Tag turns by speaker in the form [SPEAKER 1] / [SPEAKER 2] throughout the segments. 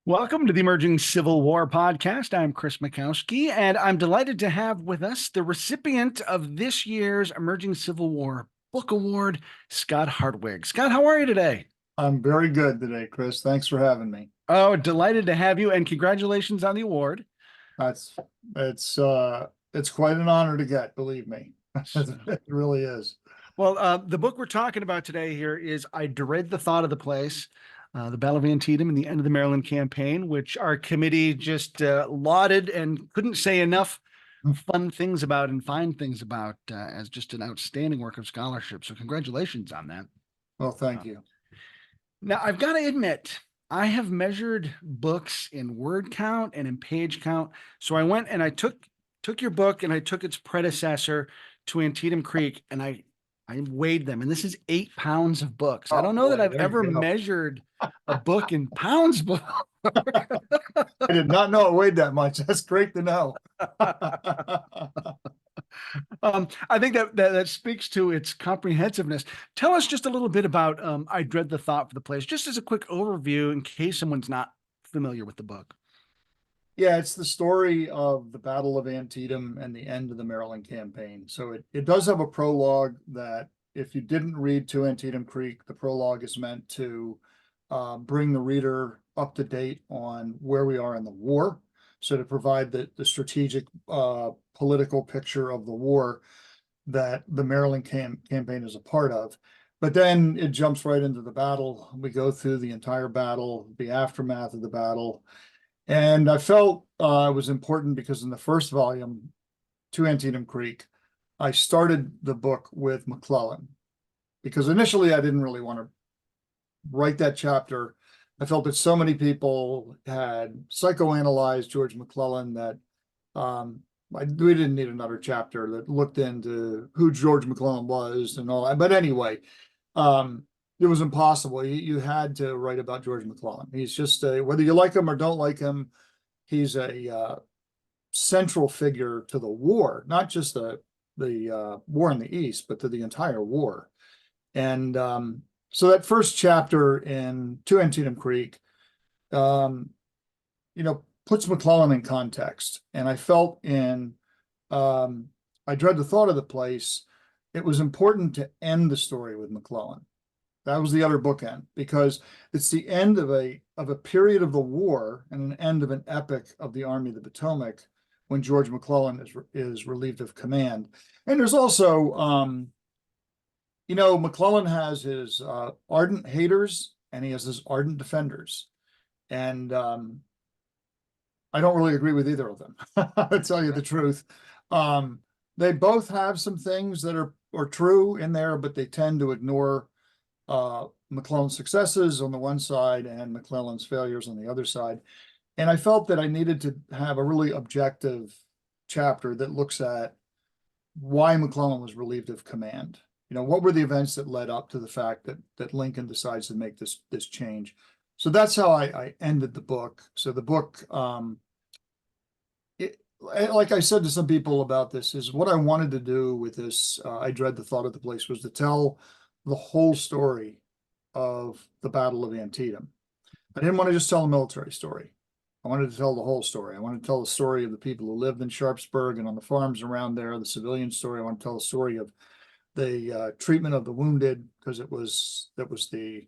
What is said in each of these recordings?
[SPEAKER 1] Welcome to the Emerging Civil War podcast. I'm Chris Mikowski, and I'm delighted to have with us the recipient of this year's Emerging Civil War Book Award, Scott Hartwig. Scott, how are you today?
[SPEAKER 2] I'm very good today, Chris. Thanks for having me.
[SPEAKER 1] Oh, delighted to have you, and congratulations on the award.
[SPEAKER 2] That's it's quite an honor to get, believe me. It really is.
[SPEAKER 1] Well, the book we're talking about today here is I Dread the Thought of the Place, the Battle of Antietam and the End of the Maryland Campaign, which our committee just lauded and couldn't say enough fun things about and fine things about as just an outstanding work of scholarship. So congratulations on that.
[SPEAKER 2] Well,
[SPEAKER 1] Uh,
[SPEAKER 2] thank you.
[SPEAKER 1] Now, I've got to admit, I have measured books in word count and in page count. So I went and I took your book and I took its predecessor to Antietam Creek and I weighed them. And this is 8 pounds of books. I
[SPEAKER 2] Oh
[SPEAKER 1] don't know that
[SPEAKER 2] boy,
[SPEAKER 1] I've
[SPEAKER 2] there
[SPEAKER 1] ever
[SPEAKER 2] you go.
[SPEAKER 1] measured a book in pounds before.
[SPEAKER 2] I did not know it weighed that much. That's great to know.
[SPEAKER 1] I think that speaks to its comprehensiveness. Tell us just a little bit about I Dread the Thought for the Place, just as a quick overview in case someone's not familiar with the book.
[SPEAKER 2] Yeah, it's the story of the Battle of Antietam and the end of the Maryland campaign. So it does have a prologue that if you didn't read To Antietam Creek, the prologue is meant to bring the reader up to date on where we are in the war. So to provide the strategic political picture of the war that the Maryland campaign is a part of. But then it jumps right into the battle. We go through the entire battle, the aftermath of the battle, and I felt it was important because in the first volume, To Antietam Creek, I started the book with McClellan because initially I didn't really want to write that chapter. I felt that so many people had psychoanalyzed George McClellan that we didn't need another chapter that looked into who George McClellan was and all that. But anyway, it was impossible. You had to write about George McClellan. He's just whether you like him or don't like him, he's a central figure to the war, not just the war in the East, but to the entire war. And so that first chapter in To Antietam Creek, um, puts McClellan in context. And I felt I Dread the Thought of the Place, it was important to end the story with McClellan. That was the other bookend because it's the end of a period of the war and an end of an epic of the Army of the Potomac when George McClellan is relieved of command. And there's also, McClellan has his ardent haters and he has his ardent defenders. And I don't really agree with either of them. I'll tell you the truth. They both have some things that are true in there, but they tend to ignore McClellan's successes on the one side and McClellan's failures on the other side. And I felt that I needed to have a really objective chapter that looks at why McClellan was relieved of command. What were the events that led up to the fact that Lincoln decides to make this change? So that's how I ended the book. So the book, like I said to some people about this, is what I wanted to do with this. I Dread the Thought of the Place was to tell the whole story of the Battle of Antietam. I didn't want to just tell a military story. I wanted to tell the whole story. I wanted to tell the story of the people who lived in Sharpsburg and on the farms around there, the civilian story. I want to tell the story of the treatment of the wounded, because that was the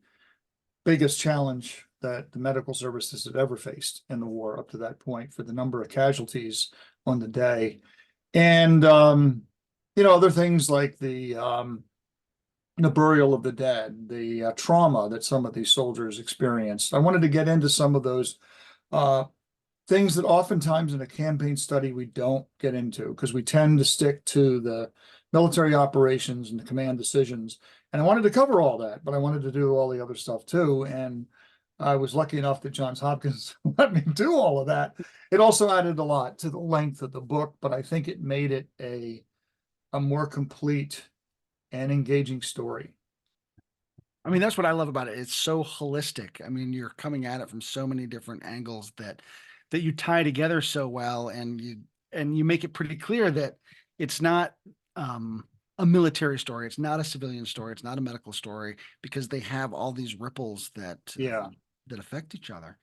[SPEAKER 2] biggest challenge that the medical services had ever faced in the war up to that point for the number of casualties on the day. And, other things like the burial of the dead, the trauma that some of these soldiers experienced. I wanted to get into some of those things that oftentimes in a campaign study we don't get into because we tend to stick to the military operations and the command decisions. And I wanted to cover all that, but I wanted to do all the other stuff too. And I was lucky enough that Johns Hopkins let me do all of that. It also added a lot to the length of the book, but I think it made it a more complete and engaging story.
[SPEAKER 1] I mean, that's what I love about it. It's so holistic. I mean, you're coming at it from so many different angles that you tie together so well, and you make it pretty clear that it's not a military story, it's not a civilian story, it's not a medical story, because they have all these ripples that
[SPEAKER 2] Yeah.
[SPEAKER 1] that affect each other.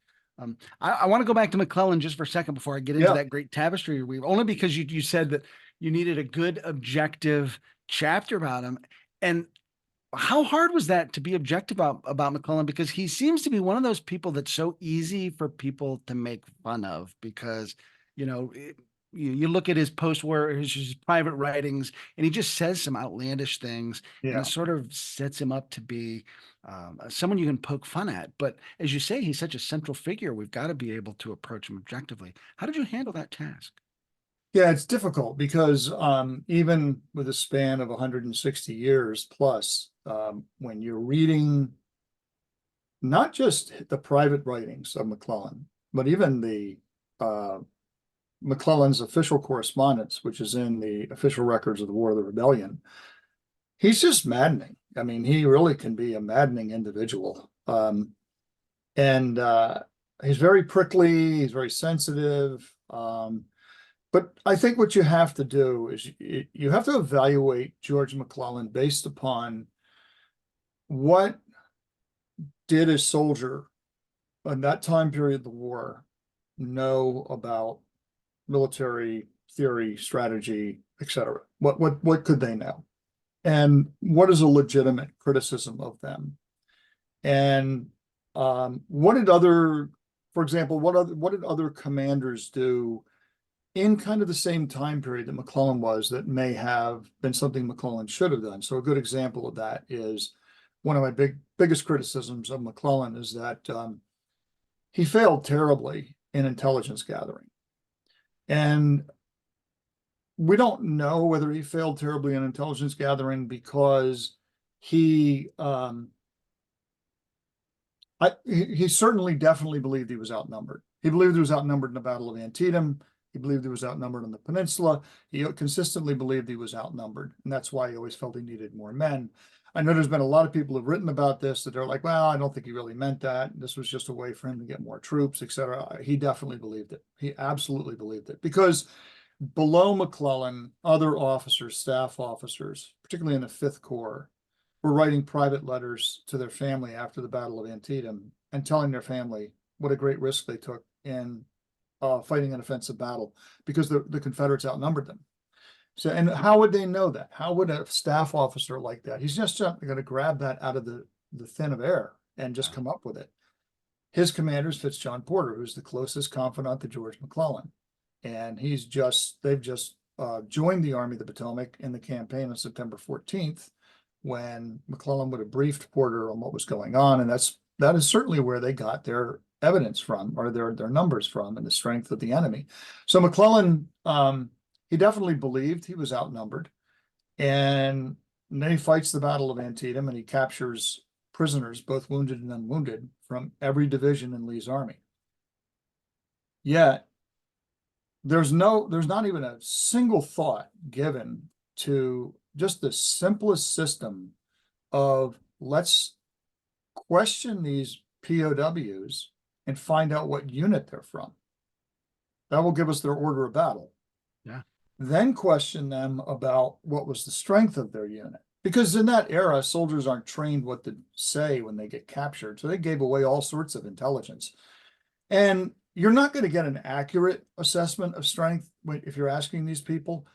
[SPEAKER 1] I want to go back to McClellan just for a second before I get into
[SPEAKER 2] Yeah.
[SPEAKER 1] that great tapestry you weave, only because you said that you needed a good objective chapter about him. And how hard was that to be objective about McClellan? Because he seems to be one of those people that's so easy for people to make fun of because, you know, you look at his post-war, his private writings, and he just says some outlandish things, and
[SPEAKER 2] Yeah.
[SPEAKER 1] it sort of sets him up to be someone you can poke fun at. But as you say, he's such a central figure. We've got to be able to approach him objectively. How did you handle that task?
[SPEAKER 2] Yeah, it's difficult because even with a span of 160 years plus, when you're reading not just the private writings of McClellan, but even the McClellan's official correspondence, which is in the official records of the War of the Rebellion, he's just maddening. I mean, he really can be a maddening individual. And he's very prickly, he's very sensitive. But I think what you have to do is you have to evaluate George McClellan based upon what did a soldier in that time period of the war know about military theory, strategy, etc. What could they know? And what is a legitimate criticism of them? And what did other, for example, what did other commanders do in kind of the same time period that McClellan was that may have been something McClellan should have done? So a good example of that is one of my biggest criticisms of McClellan is that he failed terribly in intelligence gathering. And we don't know whether he failed terribly in intelligence gathering because he certainly definitely believed he was outnumbered. He believed he was outnumbered in the Battle of Antietam. He believed he was outnumbered on the peninsula. He consistently believed he was outnumbered, and that's why he always felt he needed more men. I know there's been a lot of people who've written about this that are like, well, I don't think he really meant that. This was just a way for him to get more troops, etc. He definitely believed it. He absolutely believed it because below McClellan, other officers, staff officers, particularly in the Fifth Corps, were writing private letters to their family after the Battle of Antietam and telling their family what a great risk they took in fighting an offensive battle because the Confederates outnumbered them. So, and how would they know that? How would a staff officer like that? He's just going to grab that out of the thin of air and just come up with it. His commander is Fitzjohn Porter, who's the closest confidant to George McClellan. And they've just joined the Army of the Potomac in the campaign on September 14th, when McClellan would have briefed Porter on what was going on. And that is certainly where they got their evidence from, or their numbers from, and the strength of the enemy. So McClellan, he definitely believed he was outnumbered. And then he fights the Battle of Antietam and he captures prisoners, both wounded and unwounded, from every division in Lee's army. Yet there's not even a single thought given to just the simplest system of let's question these POWs and find out what unit they're from. That will give us their order of battle.
[SPEAKER 1] Yeah.
[SPEAKER 2] Then question them about what was the strength of their unit. Because in that era, soldiers aren't trained what to say when they get captured. So they gave away all sorts of intelligence. And you're not going to get an accurate assessment of strength if you're asking these people.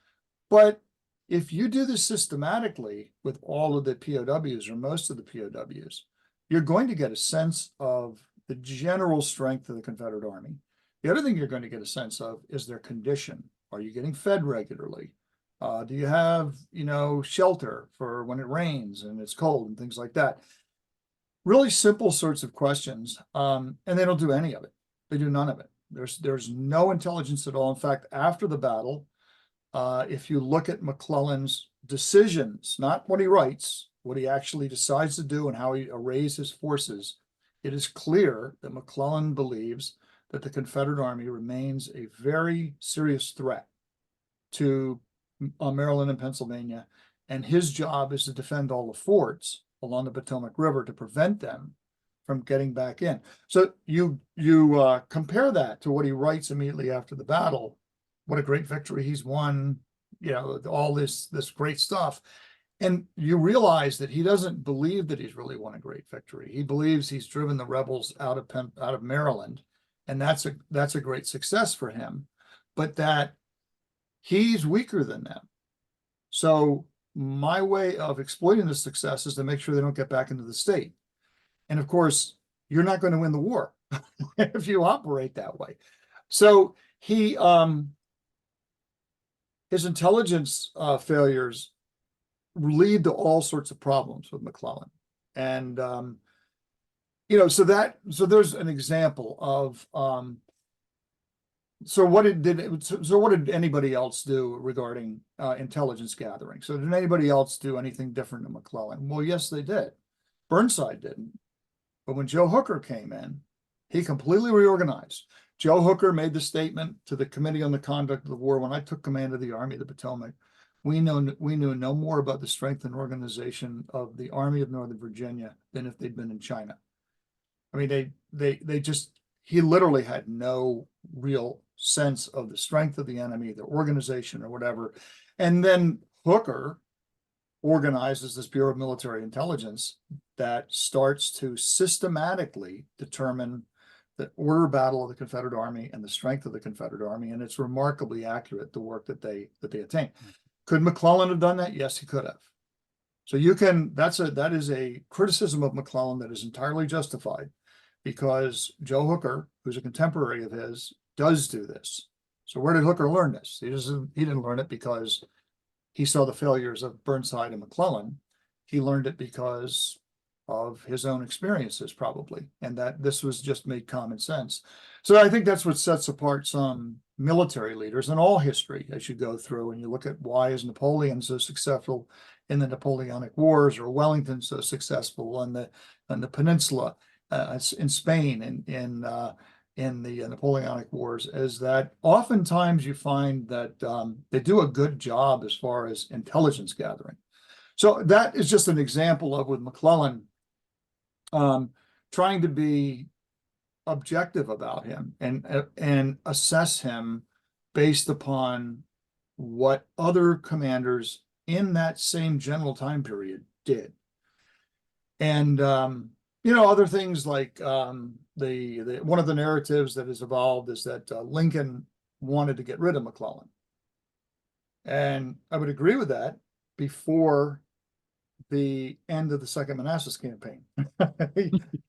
[SPEAKER 2] But if you do this systematically with all of the POWs or most of the POWs, you're going to get a sense of the general strength of the Confederate Army. The other thing you're going to get a sense of is their condition. Are you getting fed regularly? Do you have, shelter for when it rains and it's cold and things like that? Really simple sorts of questions. And they don't do any of it. They do none of it. There's no intelligence at all. In fact, after the battle, if you look at McClellan's decisions, not what he writes, what he actually decides to do and how he arrays his forces, it is clear that McClellan believes that the Confederate Army remains a very serious threat to Maryland and Pennsylvania, and his job is to defend all the forts along the Potomac River to prevent them from getting back in. So you compare that to what he writes immediately after the battle. What a great victory he's won, all this great stuff. And you realize that he doesn't believe that he's really won a great victory. He believes he's driven the rebels out of Maryland And that's a great success for him, but that he's weaker than them. So my way of exploiting the success is to make sure they don't get back into the state. And of course, you're not going to win the war if you operate that way. So he, his intelligence failures lead to all sorts of problems with McClellan. And, so there's an example of, so what did anybody else do regarding intelligence gathering? So did anybody else do anything different than McClellan? Well, yes, they did. Burnside didn't. But when Joe Hooker came in, he completely reorganized. Joe Hooker made the statement to the Committee on the Conduct of the War, when I took command of the Army of the Potomac, we knew no more about the strength and organization of the Army of Northern Virginia than if they'd been in China. I mean, he literally had no real sense of the strength of the enemy, the organization or whatever. And then Hooker organizes this Bureau of Military Intelligence that starts to systematically determine the order of battle of the Confederate Army and the strength of the Confederate Army. And it's remarkably accurate, the work that they attained. Could McClellan have done that? Yes, he could have. So that is a criticism of McClellan that is entirely justified, because Joe Hooker, who's a contemporary of his, does do this. So where did Hooker learn this? He didn't learn it because he saw the failures of Burnside and McClellan. He learned it because of his own experiences, probably, and that this was just made common sense. So I think that's what sets apart some military leaders in all history as you go through and you look at why is Napoleon so successful in the Napoleonic Wars, or Wellington so successful on the peninsula in Spain and in the Napoleonic Wars, is that oftentimes you find that they do a good job as far as intelligence gathering. So that is just an example of, with McClellan, trying to be objective about him and assess him based upon what other commanders in that same general time period did. And other things like the one of the narratives that has evolved is that Lincoln wanted to get rid of McClellan. And I would agree with that before the end of the Second Manassas campaign.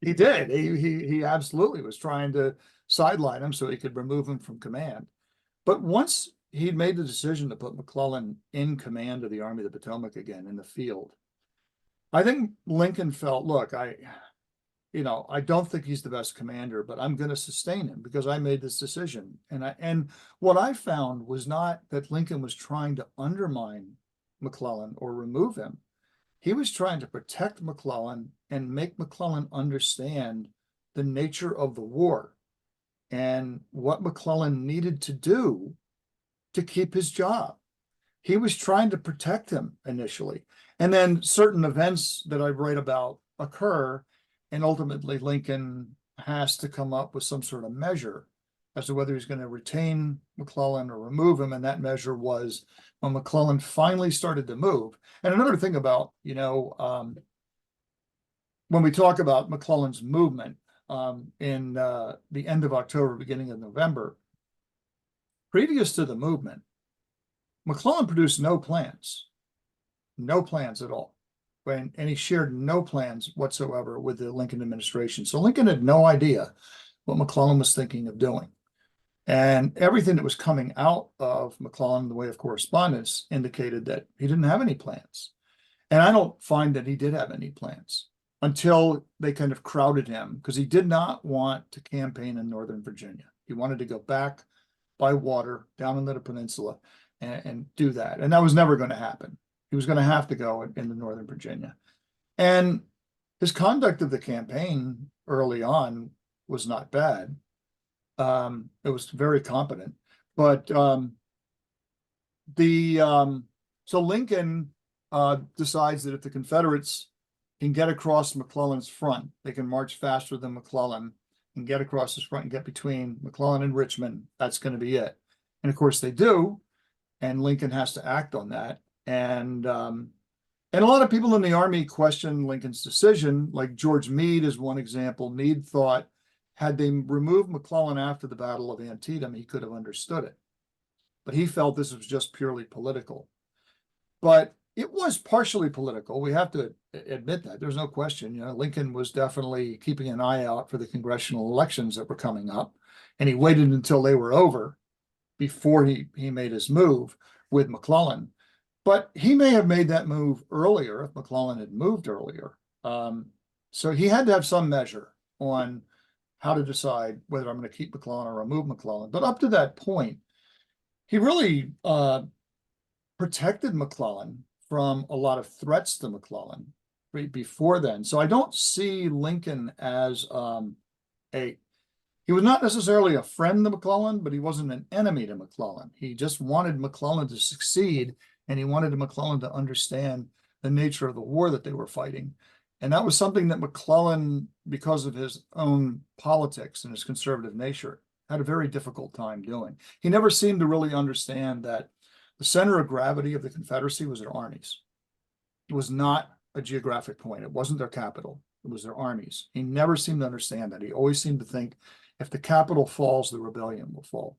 [SPEAKER 2] he did. He absolutely was trying to sideline him so he could remove him from command. But once he'd made the decision to put McClellan in command of the Army of the Potomac again in the field, I think Lincoln felt, look, I don't think he's the best commander, but I'm going to sustain him because I made this decision. And what I found was not that Lincoln was trying to undermine McClellan or remove him. He was trying to protect McClellan and make McClellan understand the nature of the war and what McClellan needed to do to keep his job. He was trying to protect him initially. And then certain events that I write about occur, and ultimately Lincoln has to come up with some sort of measure as to whether he's going to retain McClellan or remove him. And that measure was when McClellan finally started to move. And another thing about, when we talk about McClellan's movement in the end of October, beginning of November, previous to the movement, McClellan produced no plans at all. And he shared no plans whatsoever with the Lincoln administration. So Lincoln had no idea what McClellan was thinking of doing. And everything that was coming out of McClellan in the way of correspondence indicated that he didn't have any plans. And I don't find that he did have any plans until they kind of crowded him, because he did not want to campaign in Northern Virginia. He wanted to go back by water down into the peninsula and do that. And that was never going to happen. He was going to have to go into Northern Virginia. And his conduct of the campaign early on was not bad. It was very competent. But so Lincoln decides that if the Confederates can get across McClellan's front, they can march faster than McClellan and get across his front and get between McClellan and Richmond. That's going to be it. And of course they do. And Lincoln has to act on that. And a lot of people in the Army question Lincoln's decision, like George Meade is one example. Meade thought, had they removed McClellan after the Battle of Antietam, he could have understood it. But he felt this was just purely political. But it was partially political. We have to admit that. There's no question. You know, Lincoln was definitely keeping an eye out for the congressional elections that were coming up, and he waited until they were over before he made his move with McClellan. But he may have made that move earlier if McClellan had moved earlier. So he had to have some measure on how to decide whether I'm going to keep McClellan or remove McClellan. But up to that point, he really protected McClellan from a lot of threats to McClellan before then. So I don't see Lincoln as he was not necessarily a friend to McClellan, but he wasn't an enemy to McClellan. He just wanted McClellan to succeed, and he wanted McClellan to understand the nature of the war that they were fighting. And that was something that McClellan, because of his own politics and his conservative nature, had a very difficult time doing. He never seemed to really understand that the center of gravity of the Confederacy was their armies. It was not a geographic point. It wasn't their capital. It was their armies. He never seemed to understand that. He always seemed to think if the capital falls, the rebellion will fall.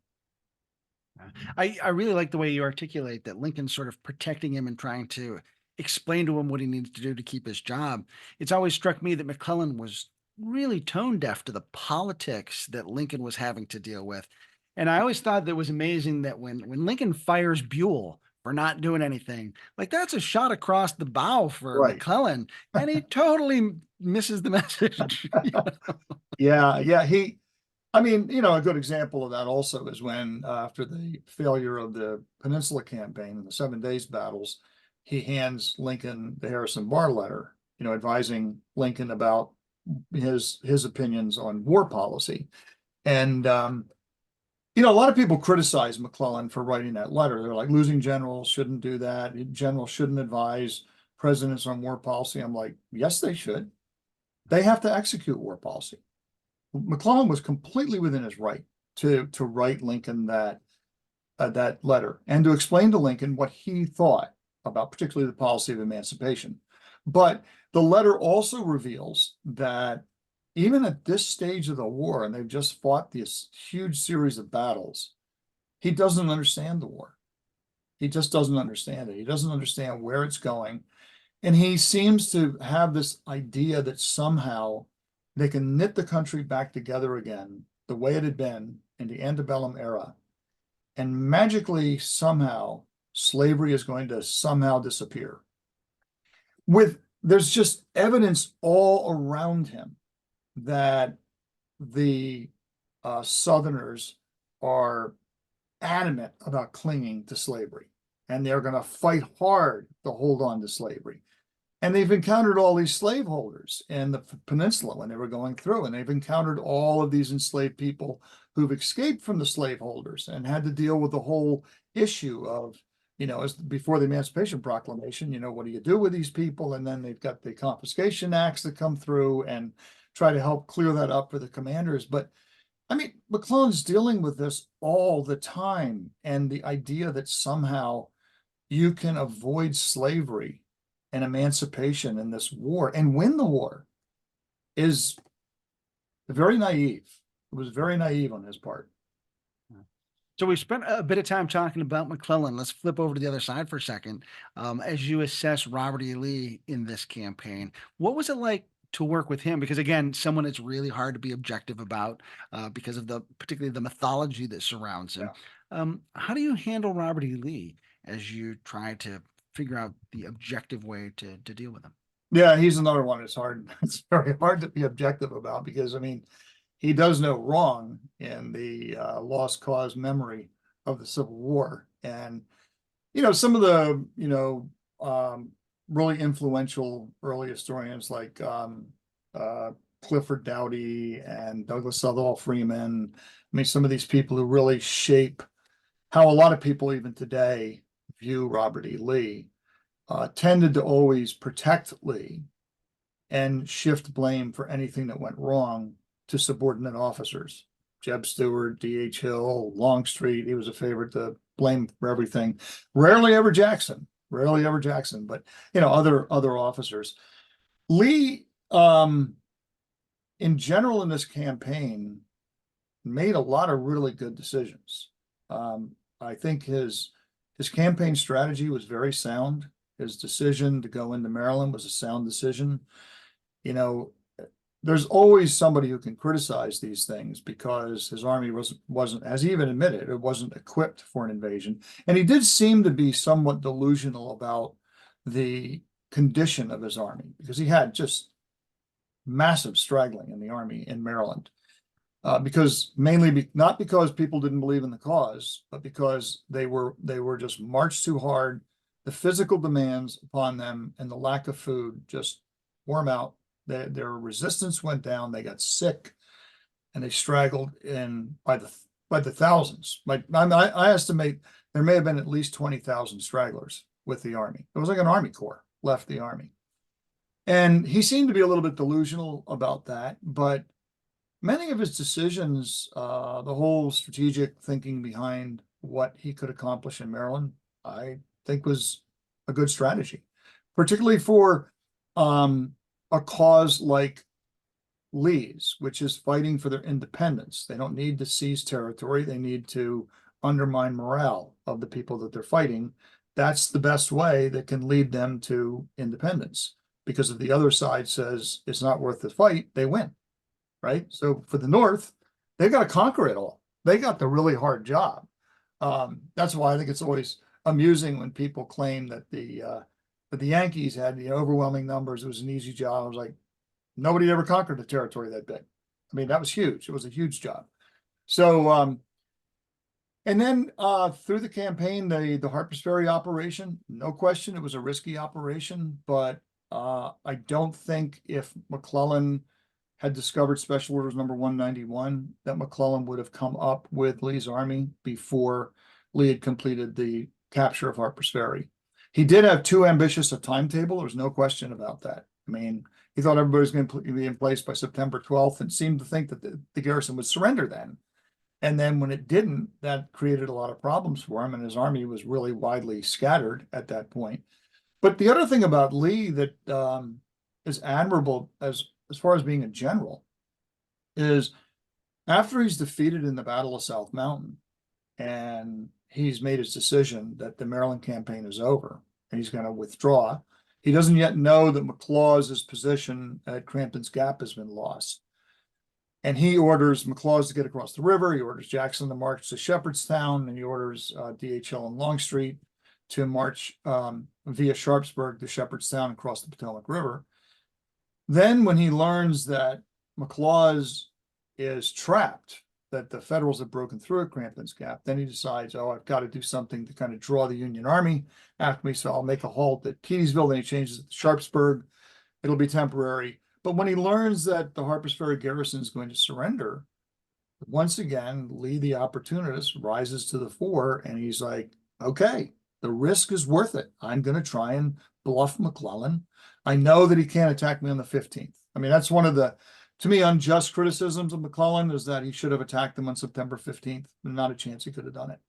[SPEAKER 1] I really like the way you articulate that Lincoln's sort of protecting him and trying to explain to him what he needs to do to keep his job. It's always struck me that McClellan was really tone deaf to the politics that Lincoln was having to deal with. And I always thought that it was amazing that when Lincoln fires Buell for not doing anything, like that's a shot across the bow for
[SPEAKER 2] Right.
[SPEAKER 1] McClellan, and he totally misses the message.
[SPEAKER 2] Yeah. I mean, you know, a good example of that also is when, after the failure of the Peninsula Campaign and the 7 Days battles, he hands Lincoln the Harrison Barr letter, you know, advising Lincoln about his opinions on war policy. And, you know, a lot of people criticize McClellan for writing that letter. They're like, losing generals shouldn't do that. Generals shouldn't advise presidents on war policy. I'm like, yes, they should. They have to execute war policy. McClellan was completely within his right to write Lincoln that letter and to explain to Lincoln what he thought about particularly the policy of emancipation. But the letter also reveals that even at this stage of the war, and they've just fought this huge series of battles, he doesn't understand the war. He just doesn't understand it. He doesn't understand where it's going. And he seems to have this idea that somehow they can knit the country back together again the way it had been in the antebellum era. And magically, somehow, slavery is going to somehow disappear. There's just evidence all around him that the Southerners are adamant about clinging to slavery, and they're going to fight hard to hold on to slavery. And they've encountered all these slaveholders in the peninsula when they were going through, and they've encountered all of these enslaved people who've escaped from the slaveholders and had to deal with the whole issue of, you know, as before the Emancipation Proclamation, you know, what do you do with these people? And then they've got the confiscation acts that come through and try to help clear that up for the commanders. But I mean, McClellan's dealing with this all the time, and the idea that somehow you can avoid slavery and emancipation in this war and win the war is very naive. It was very naive on his part.
[SPEAKER 1] So we've spent a bit of time talking about McClellan. Let's flip over to the other side for a second. As you assess Robert E. Lee in this campaign, what was it like to work with him? Because again, someone it's really hard to be objective about because of particularly the mythology that surrounds him.
[SPEAKER 2] Yeah.
[SPEAKER 1] How do you handle Robert E. Lee as you try to figure out the objective way to deal with him?
[SPEAKER 2] Yeah, he's another one. It's hard. It's very hard to be objective about because, I mean, he does no wrong in the lost cause memory of the Civil War. And, you know, some of the, you know, really influential early historians like Clifford Doughty and Douglas Southall Freeman, I mean, some of these people who really shape how a lot of people even today view Robert E. Lee, tended to always protect Lee and shift blame for anything that went wrong to subordinate officers. Jeb Stuart, D.H. Hill, Longstreet, he was a favorite to blame for everything. Rarely ever Jackson, but, you know, other officers. Lee in general, in this campaign, made a lot of really good decisions. I think his campaign strategy was very sound. His decision to go into Maryland was a sound decision. You know, there's always somebody who can criticize these things because his army wasn't, as he even admitted, it wasn't equipped for an invasion. And he did seem to be somewhat delusional about the condition of his army because he had just massive straggling in the army in Maryland. Because mainly not because people didn't believe in the cause, but because they were just marched too hard. The physical demands upon them and the lack of food just wore them out. Their resistance went down. They got sick, and they straggled in by the thousands. I estimate there may have been at least 20,000 stragglers with the army. It was like an army corps left the army, and he seemed to be a little bit delusional about that, but many of his decisions, the whole strategic thinking behind what he could accomplish in Maryland, I think was a good strategy, particularly for a cause like Lee's, which is fighting for their independence. They don't need to seize territory. They need to undermine morale of the people that they're fighting. That's the best way that can lead them to independence. Because if the other side says it's not worth the fight, they win. Right? So for the North, they've got to conquer it all. They got the really hard job. That's why I think it's always amusing when people claim that the Yankees had the overwhelming numbers. It was an easy job. I was like, nobody ever conquered a territory that big. I mean, that was huge. It was a huge job. So, and then through the campaign, the Harpers Ferry operation, no question, it was a risky operation, but I don't think if McClellan had discovered Special Orders number 191, that McClellan would have come up with Lee's army before Lee had completed the capture of Harpers Ferry. He did have too ambitious a timetable. There's no question about that. I mean, he thought everybody was going to be in place by September 12th and seemed to think that the garrison would surrender then. And then when it didn't, that created a lot of problems for him, and his army was really widely scattered at that point. But the other thing about Lee that is admirable as far as being a general is after he's defeated in the Battle of South Mountain and he's made his decision that the Maryland campaign is over and he's going to withdraw, he doesn't yet know that McLaws' position at Crampton's Gap has been lost. And he orders McLaws to get across the river. He orders Jackson to march to Shepherdstown, and he orders DHL and Longstreet to march via Sharpsburg to Shepherdstown and cross the Potomac River. Then when he learns that McLaws is trapped, that the Federals have broken through at Crampton's Gap, then he decides, oh, I've got to do something to kind of draw the Union Army after me, so I'll make a halt at Keysville. Then he changes it to Sharpsburg. It'll be temporary. But when he learns that the Harpers Ferry garrison is going to surrender, once again, Lee, the opportunist, rises to the fore, and he's like, okay, the risk is worth it. I'm going to try and bluff McClellan. I know that he can't attack me on the 15th. I mean, that's one of the, to me, unjust criticisms of McClellan is that he should have attacked them on September 15th. Not a chance he could have done it.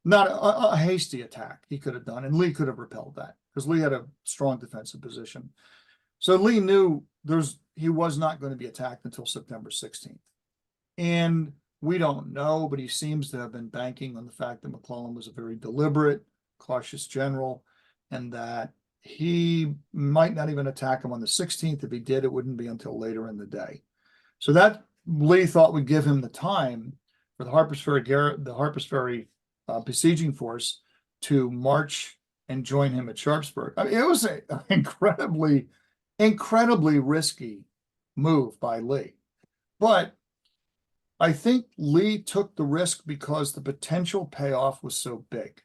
[SPEAKER 2] Not a hasty attack he could have done, and Lee could have repelled that because Lee had a strong defensive position. So Lee knew he was not going to be attacked until September 16th. And we don't know, but he seems to have been banking on the fact that McClellan was a very deliberate, cautious general, and that he might not even attack him on the 16th. If he did, it wouldn't be until later in the day. So that Lee thought would give him the time for the Harpers Ferry besieging force to march and join him at Sharpsburg. I mean, it was an incredibly risky move by Lee. But I think Lee took the risk because the potential payoff was so big.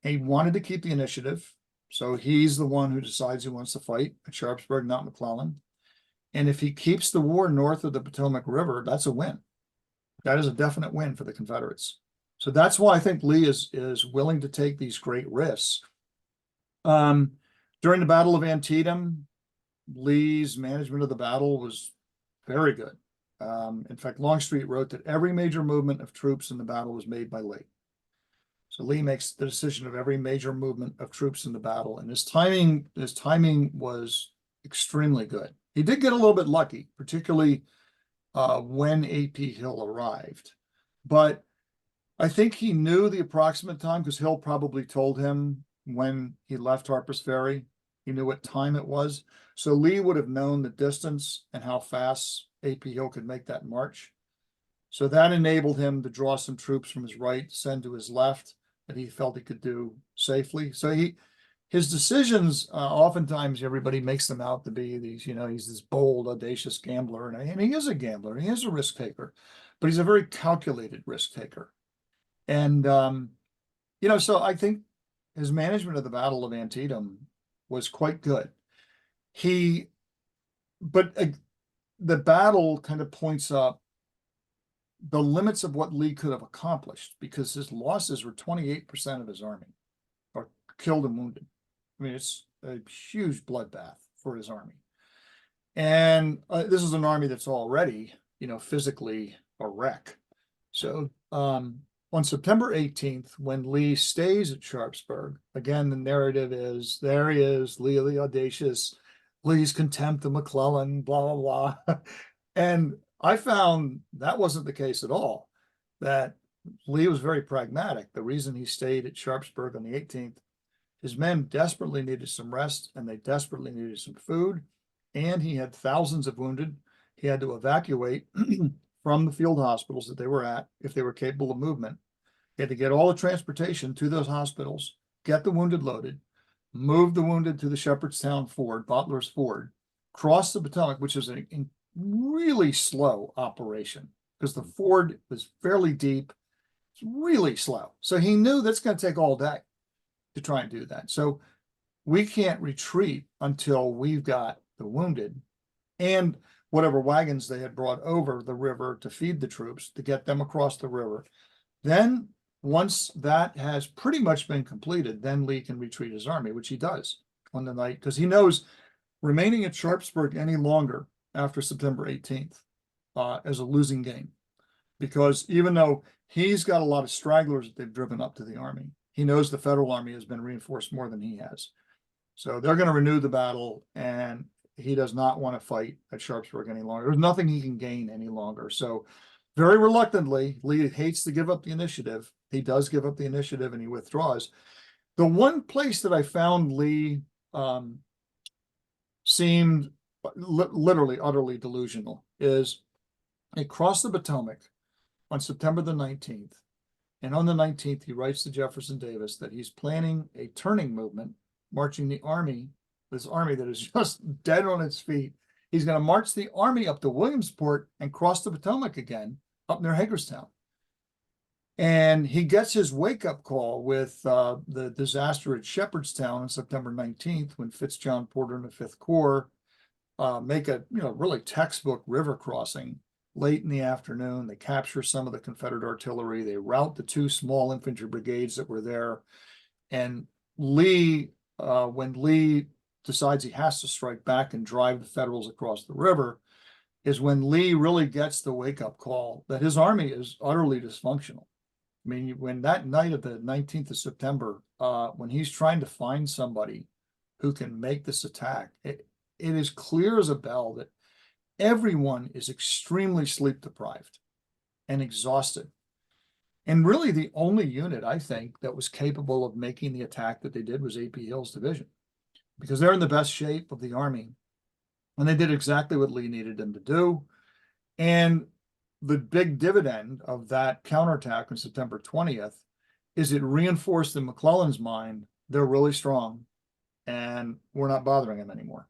[SPEAKER 2] He wanted to keep the initiative. So he's the one who decides he wants to fight at Sharpsburg, not McClellan. And if he keeps the war north of the Potomac River, that's a win. That is a definite win for the Confederates. So that's why I think Lee is willing to take these great risks. During the Battle of Antietam, Lee's management of the battle was very good. In fact, Longstreet wrote that every major movement of troops in the battle was made by Lee. So Lee makes the decision of every major movement of troops in the battle, and his timing was extremely good. He did get a little bit lucky, particularly when AP Hill arrived. But I think he knew the approximate time because Hill probably told him when he left Harper's Ferry. He knew what time it was. So Lee would have known the distance and how fast AP Hill could make that march. So that enabled him to draw some troops from his right, send to his left that he felt he could do safely. So his decisions, oftentimes everybody makes them out to be these, he's this bold, audacious gambler. And he is a gambler. He is a risk taker, but he's a very calculated risk taker. And, so I think his management of the Battle of Antietam was quite good. But the battle kind of points up the limits of what Lee could have accomplished because his losses were 28% of his army are killed and wounded. I mean, it's a huge bloodbath for his army. And this is an army that's already, physically a wreck. So on September 18th, when Lee stays at Sharpsburg, again, the narrative is there he is, Lee the audacious, Lee's contempt of McClellan, blah, blah, blah. And I found that wasn't the case at all, that Lee was very pragmatic. The reason he stayed at Sharpsburg on the 18th, his men desperately needed some rest and they desperately needed some food. And he had thousands of wounded. He had to evacuate from the field hospitals that they were at if they were capable of movement. He had to get all the transportation to those hospitals, get the wounded loaded, move the wounded to the Shepherdstown Ford, Butler's Ford, cross the Potomac, which is a really slow operation because the ford was fairly deep. It's really slow. So he knew that's going to take all day to try and do that. So we can't retreat until we've got the wounded and whatever wagons they had brought over the river to feed the troops to get them across the river. Then once that has pretty much been completed, then Lee can retreat his army, which he does on the night because he knows remaining at Sharpsburg any longer after September 18th as a losing game. Because even though he's got a lot of stragglers that they've driven up to the army, he knows the federal army has been reinforced more than he has. So they're going to renew the battle, and he does not want to fight at Sharpsburg any longer. There's nothing he can gain any longer. So very reluctantly, Lee hates to give up the initiative. He does give up the initiative and he withdraws. The one place that I found Lee seemed literally utterly delusional is he crossed the Potomac on September the 19th. And on the 19th, he writes to Jefferson Davis that he's planning a turning movement, marching the army, this army that is just dead on its feet. He's going to march the army up to Williamsport and cross the Potomac again up near Hagerstown. And he gets his wake-up call with the disaster at Shepherdstown on September 19th when Fitzjohn Porter and the Fifth Corps make a really textbook river crossing late in the afternoon. They capture some of the Confederate artillery. They rout the two small infantry brigades that were there. And Lee, when Lee decides he has to strike back and drive the Federals across the river, is when Lee really gets the wake-up call that his army is utterly dysfunctional. I mean, when that night of the 19th of September, when he's trying to find somebody who can make this attack, it is clear as a bell that everyone is extremely sleep deprived and exhausted. And really the only unit, I think, that was capable of making the attack that they did was AP Hill's division, because they're in the best shape of the army. And they did exactly what Lee needed them to do. And the big dividend of that counterattack on September 20th is it reinforced in McClellan's mind, they're really strong and we're not bothering them anymore.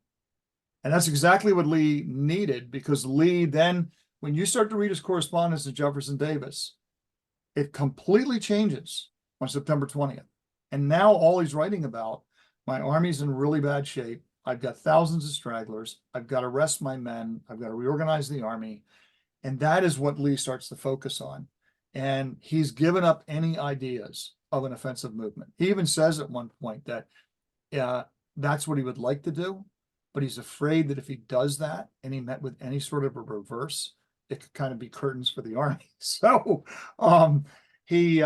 [SPEAKER 2] And that's exactly what Lee needed, because Lee then, when you start to read his correspondence to Jefferson Davis, it completely changes on September 20th. And now all he's writing about, my army's in really bad shape. I've got thousands of stragglers. I've got to rest my men. I've got to reorganize the army. And that is what Lee starts to focus on. And he's given up any ideas of an offensive movement. He even says at one point that that's what he would like to do, but he's afraid that if he does that and he met with any sort of a reverse, it could kind of be curtains for the army. So he's,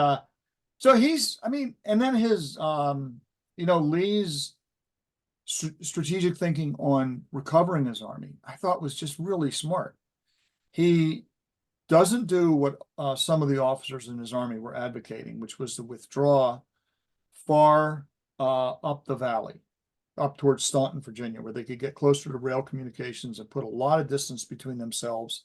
[SPEAKER 2] I mean, and then his, Lee's strategic thinking on recovering his army, I thought was just really smart. He doesn't do what some of the officers in his army were advocating, which was to withdraw far up the valley, up towards Staunton, Virginia, where they could get closer to rail communications and put a lot of distance between themselves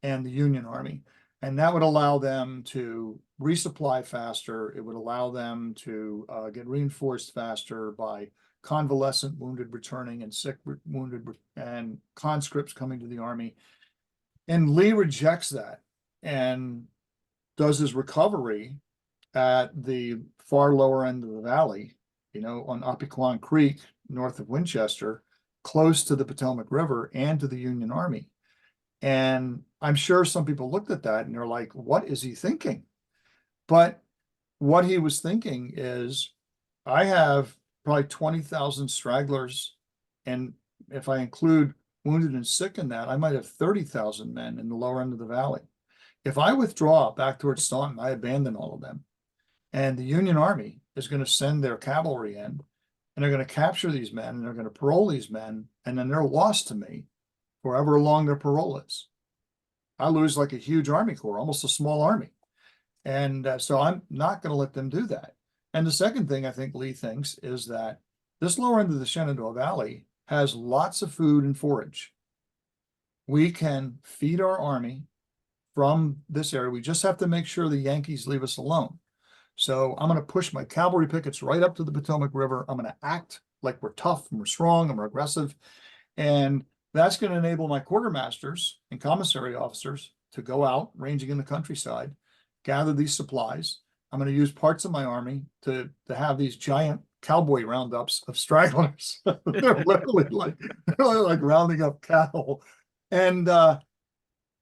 [SPEAKER 2] and the Union Army. And that would allow them to resupply faster. It would allow them to get reinforced faster by convalescent wounded returning and sick wounded and conscripts coming to the army. And Lee rejects that and does his recovery at the far lower end of the valley, on Appoquin Creek, north of Winchester, close to the Potomac River and to the Union Army. And I'm sure some people looked at that and they're like, what is he thinking? But what he was thinking is, I have probably 20,000 stragglers. And if I include wounded and sick in that, I might have 30,000 men in the lower end of the valley. If I withdraw back towards Staunton, I abandon all of them. And the Union Army is going to send their cavalry in, and they're going to capture these men, and they're going to parole these men, and then they're lost to me for however long their parole is. I lose like a huge army corps, almost a small army. And so I'm not going to let them do that. And the second thing I think Lee thinks is that this lower end of the Shenandoah Valley has lots of food and forage. We can feed our army from this area. We just have to make sure the Yankees leave us alone. So I'm going to push my cavalry pickets right up to the Potomac River. I'm going to act like we're tough and we're strong and we're aggressive. And that's going to enable my quartermasters and commissary officers to go out ranging in the countryside, gather these supplies. I'm going to use parts of my army to have these giant cowboy roundups of stragglers. They're literally like rounding up cattle. And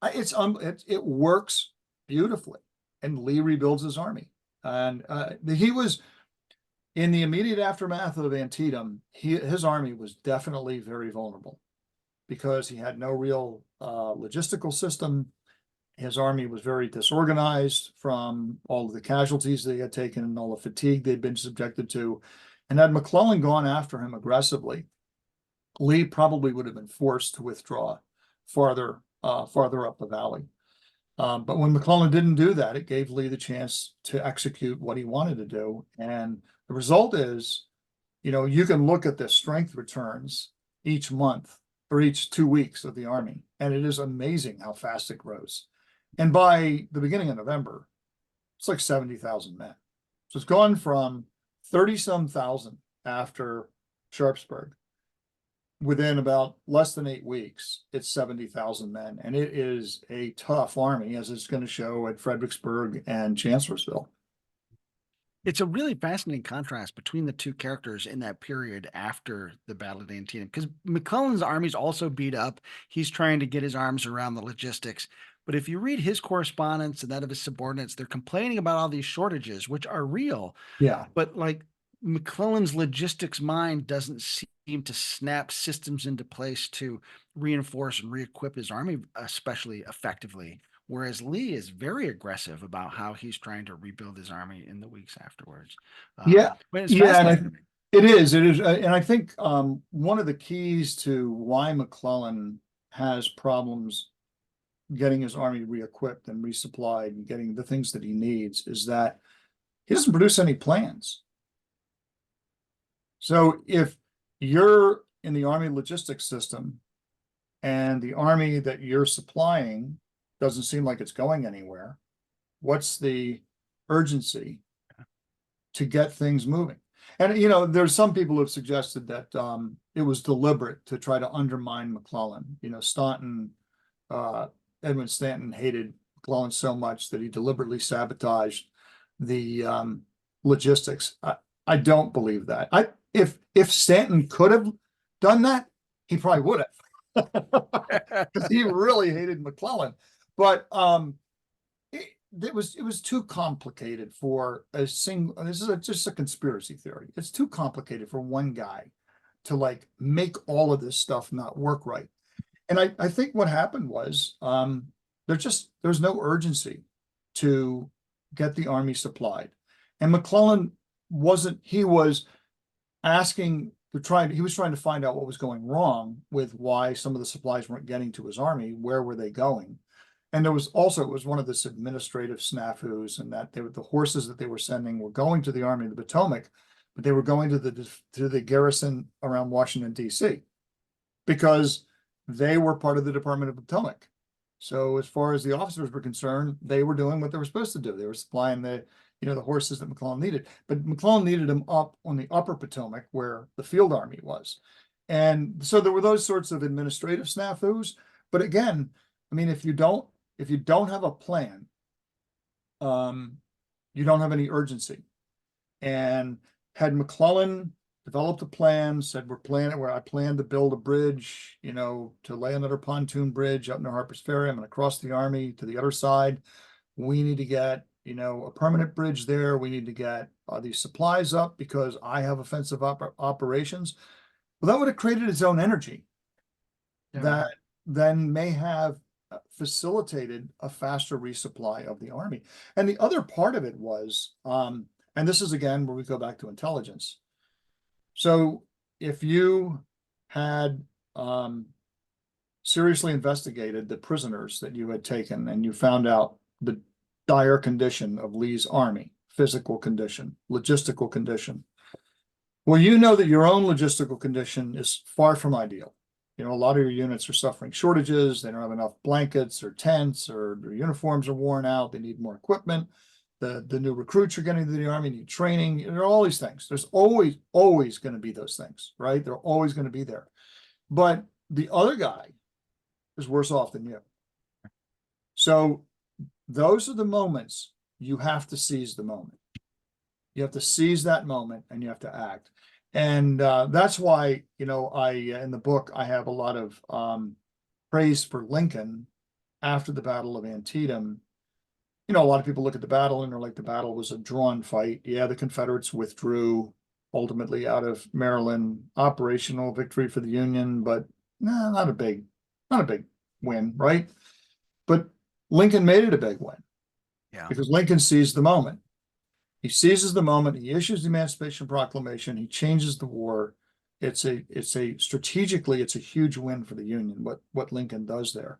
[SPEAKER 2] it works beautifully. And Lee rebuilds his army. And he was in the immediate aftermath of Antietam. His army was definitely very vulnerable because he had no real logistical system. His army was very disorganized from all of the casualties they had taken and all the fatigue they'd been subjected to. And had McClellan gone after him aggressively, Lee probably would have been forced to withdraw farther up the valley. But when McClellan didn't do that, it gave Lee the chance to execute what he wanted to do. And the result is, you can look at the strength returns each month or each 2 weeks of the army, and it is amazing how fast it grows. And by the beginning of November, it's like 70,000 men. So it's gone from 30-some thousand after Sharpsburg. Within about less than 8 weeks, it's 70,000 men. And it is a tough army, as it's going to show at Fredericksburg and Chancellorsville.
[SPEAKER 1] It's a really fascinating contrast between the two characters in that period after the Battle of Antietam, because McClellan's army's also beat up. He's trying to get his arms around the logistics. But if you read his correspondence and that of his subordinates, they're complaining about all these shortages, which are real.
[SPEAKER 2] Yeah.
[SPEAKER 1] But like McClellan's logistics mind doesn't seem to snap systems into place to reinforce and re-equip his army especially effectively. Whereas Lee is very aggressive about how he's trying to rebuild his army in the weeks afterwards. But it's fascinating.
[SPEAKER 2] It is. And I think one of the keys to why McClellan has problems getting his army re-equipped and resupplied and getting the things that he needs is that he doesn't produce any plans. So if you're in the army logistics system and the army that you're supplying doesn't seem like it's going anywhere, what's the urgency to get things moving? And, there's some people who have suggested that it was deliberate to try to undermine McClellan. Staunton, Edwin Stanton hated McClellan so much that he deliberately sabotaged the logistics. I don't believe that. If Stanton could have done that, he probably would have, because he really hated McClellan. But it was too complicated for a single. This is just a conspiracy theory. It's too complicated for one guy to make all of this stuff not work right. And I think what happened was there's no urgency to get the army supplied. And McClellan he was asking he was trying to find out what was going wrong with why some of the supplies weren't getting to his army. Where were they going? And it was one of this administrative snafus, and that the horses that they were sending were going to the Army of the Potomac, but they were going to the garrison around Washington, D.C., because they were part of the Department of Potomac. So as far as the officers were concerned, they were doing what they were supposed to do. They were supplying the horses that McClellan needed, but McClellan needed them up on the upper Potomac where the field army was. And so there were those sorts of administrative snafus. But again, I mean, if you don't have a plan, you don't have any urgency. And had McClellan developed a plan, said I plan to build a bridge, to lay another pontoon bridge up near Harper's Ferry. I'm going to cross the army to the other side. We need to get, a permanent bridge there. We need to get these supplies up because I have offensive operations. Well, that would have created its own energy that then may have facilitated a faster resupply of the army. And the other part of it was, and this is again where we go back to intelligence. So if you had seriously investigated the prisoners that you had taken and you found out the dire condition of Lee's army, physical condition, logistical condition, well, that your own logistical condition is far from ideal. A lot of your units are suffering shortages. They don't have enough blankets or tents, or their uniforms are worn out. They need more equipment. The new recruits are getting to the army, need training. There are all these things. There's always going to be those things, right? They're always going to be there. But the other guy is worse off than you. So those are the moments you have to seize the moment. You have to seize that moment and you have to act. And that's why, in the book, I have a lot of praise for Lincoln after the Battle of Antietam. A lot of people look at the battle and they're like, the battle was a drawn fight. Yeah, the Confederates withdrew ultimately out of Maryland, operational victory for the Union, but not a big win, right? But Lincoln made it a big win.
[SPEAKER 1] Yeah.
[SPEAKER 2] Because Lincoln seized the moment. He seizes the moment. He issues the Emancipation Proclamation. He changes the war. Strategically, it's a huge win for the Union, what Lincoln does there.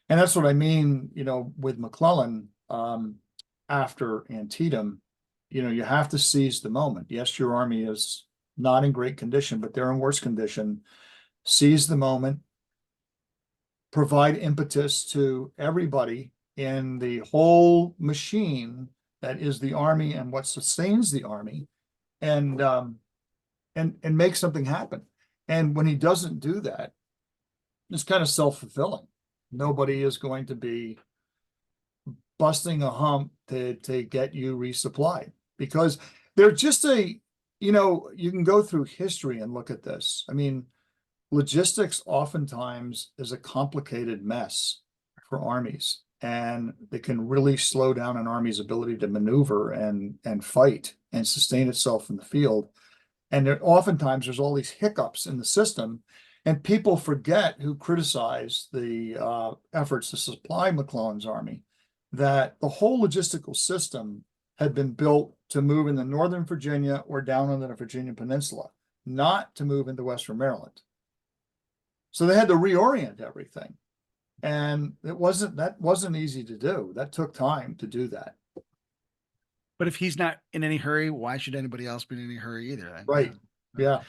[SPEAKER 2] And that's what I mean, with McClellan, after Antietam, you have to seize the moment. Yes, your army is not in great condition, but they're in worse condition. Seize the moment, provide impetus to everybody in the whole machine that is the army and what sustains the army, and make something happen. And when he doesn't do that, it's kind of self-fulfilling. Nobody is going to be busting a hump to get you resupplied, because they're just you can go through history and look at this. I mean, logistics oftentimes is a complicated mess for armies, and they can really slow down an army's ability to maneuver and fight and sustain itself in the field. And oftentimes there's all these hiccups in the system, and people forget, who criticize the efforts to supply McClellan's army, that the whole logistical system had been built to move into Northern Virginia or down on the Virginia Peninsula, not to move into Western Maryland. So they had to reorient everything. And that wasn't easy to do. That took time to do that.
[SPEAKER 1] But if he's not in any hurry, why should anybody else be in any hurry either?
[SPEAKER 2] Right. Yeah.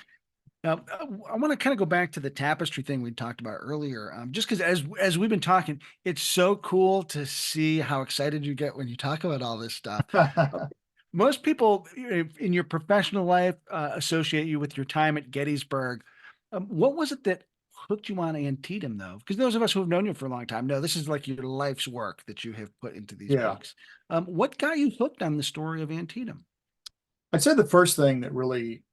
[SPEAKER 1] Now, I want to kind of go back to the tapestry thing we talked about earlier, just because as we've been talking, it's so cool to see how excited you get when you talk about all this stuff. Most people in your professional life associate you with your time at Gettysburg. What was it that hooked you on Antietam, though? Because those of us who have known you for a long time know this is like your life's work that you have put into these books. What got you hooked on the story of Antietam? I'd
[SPEAKER 2] say the first thing that really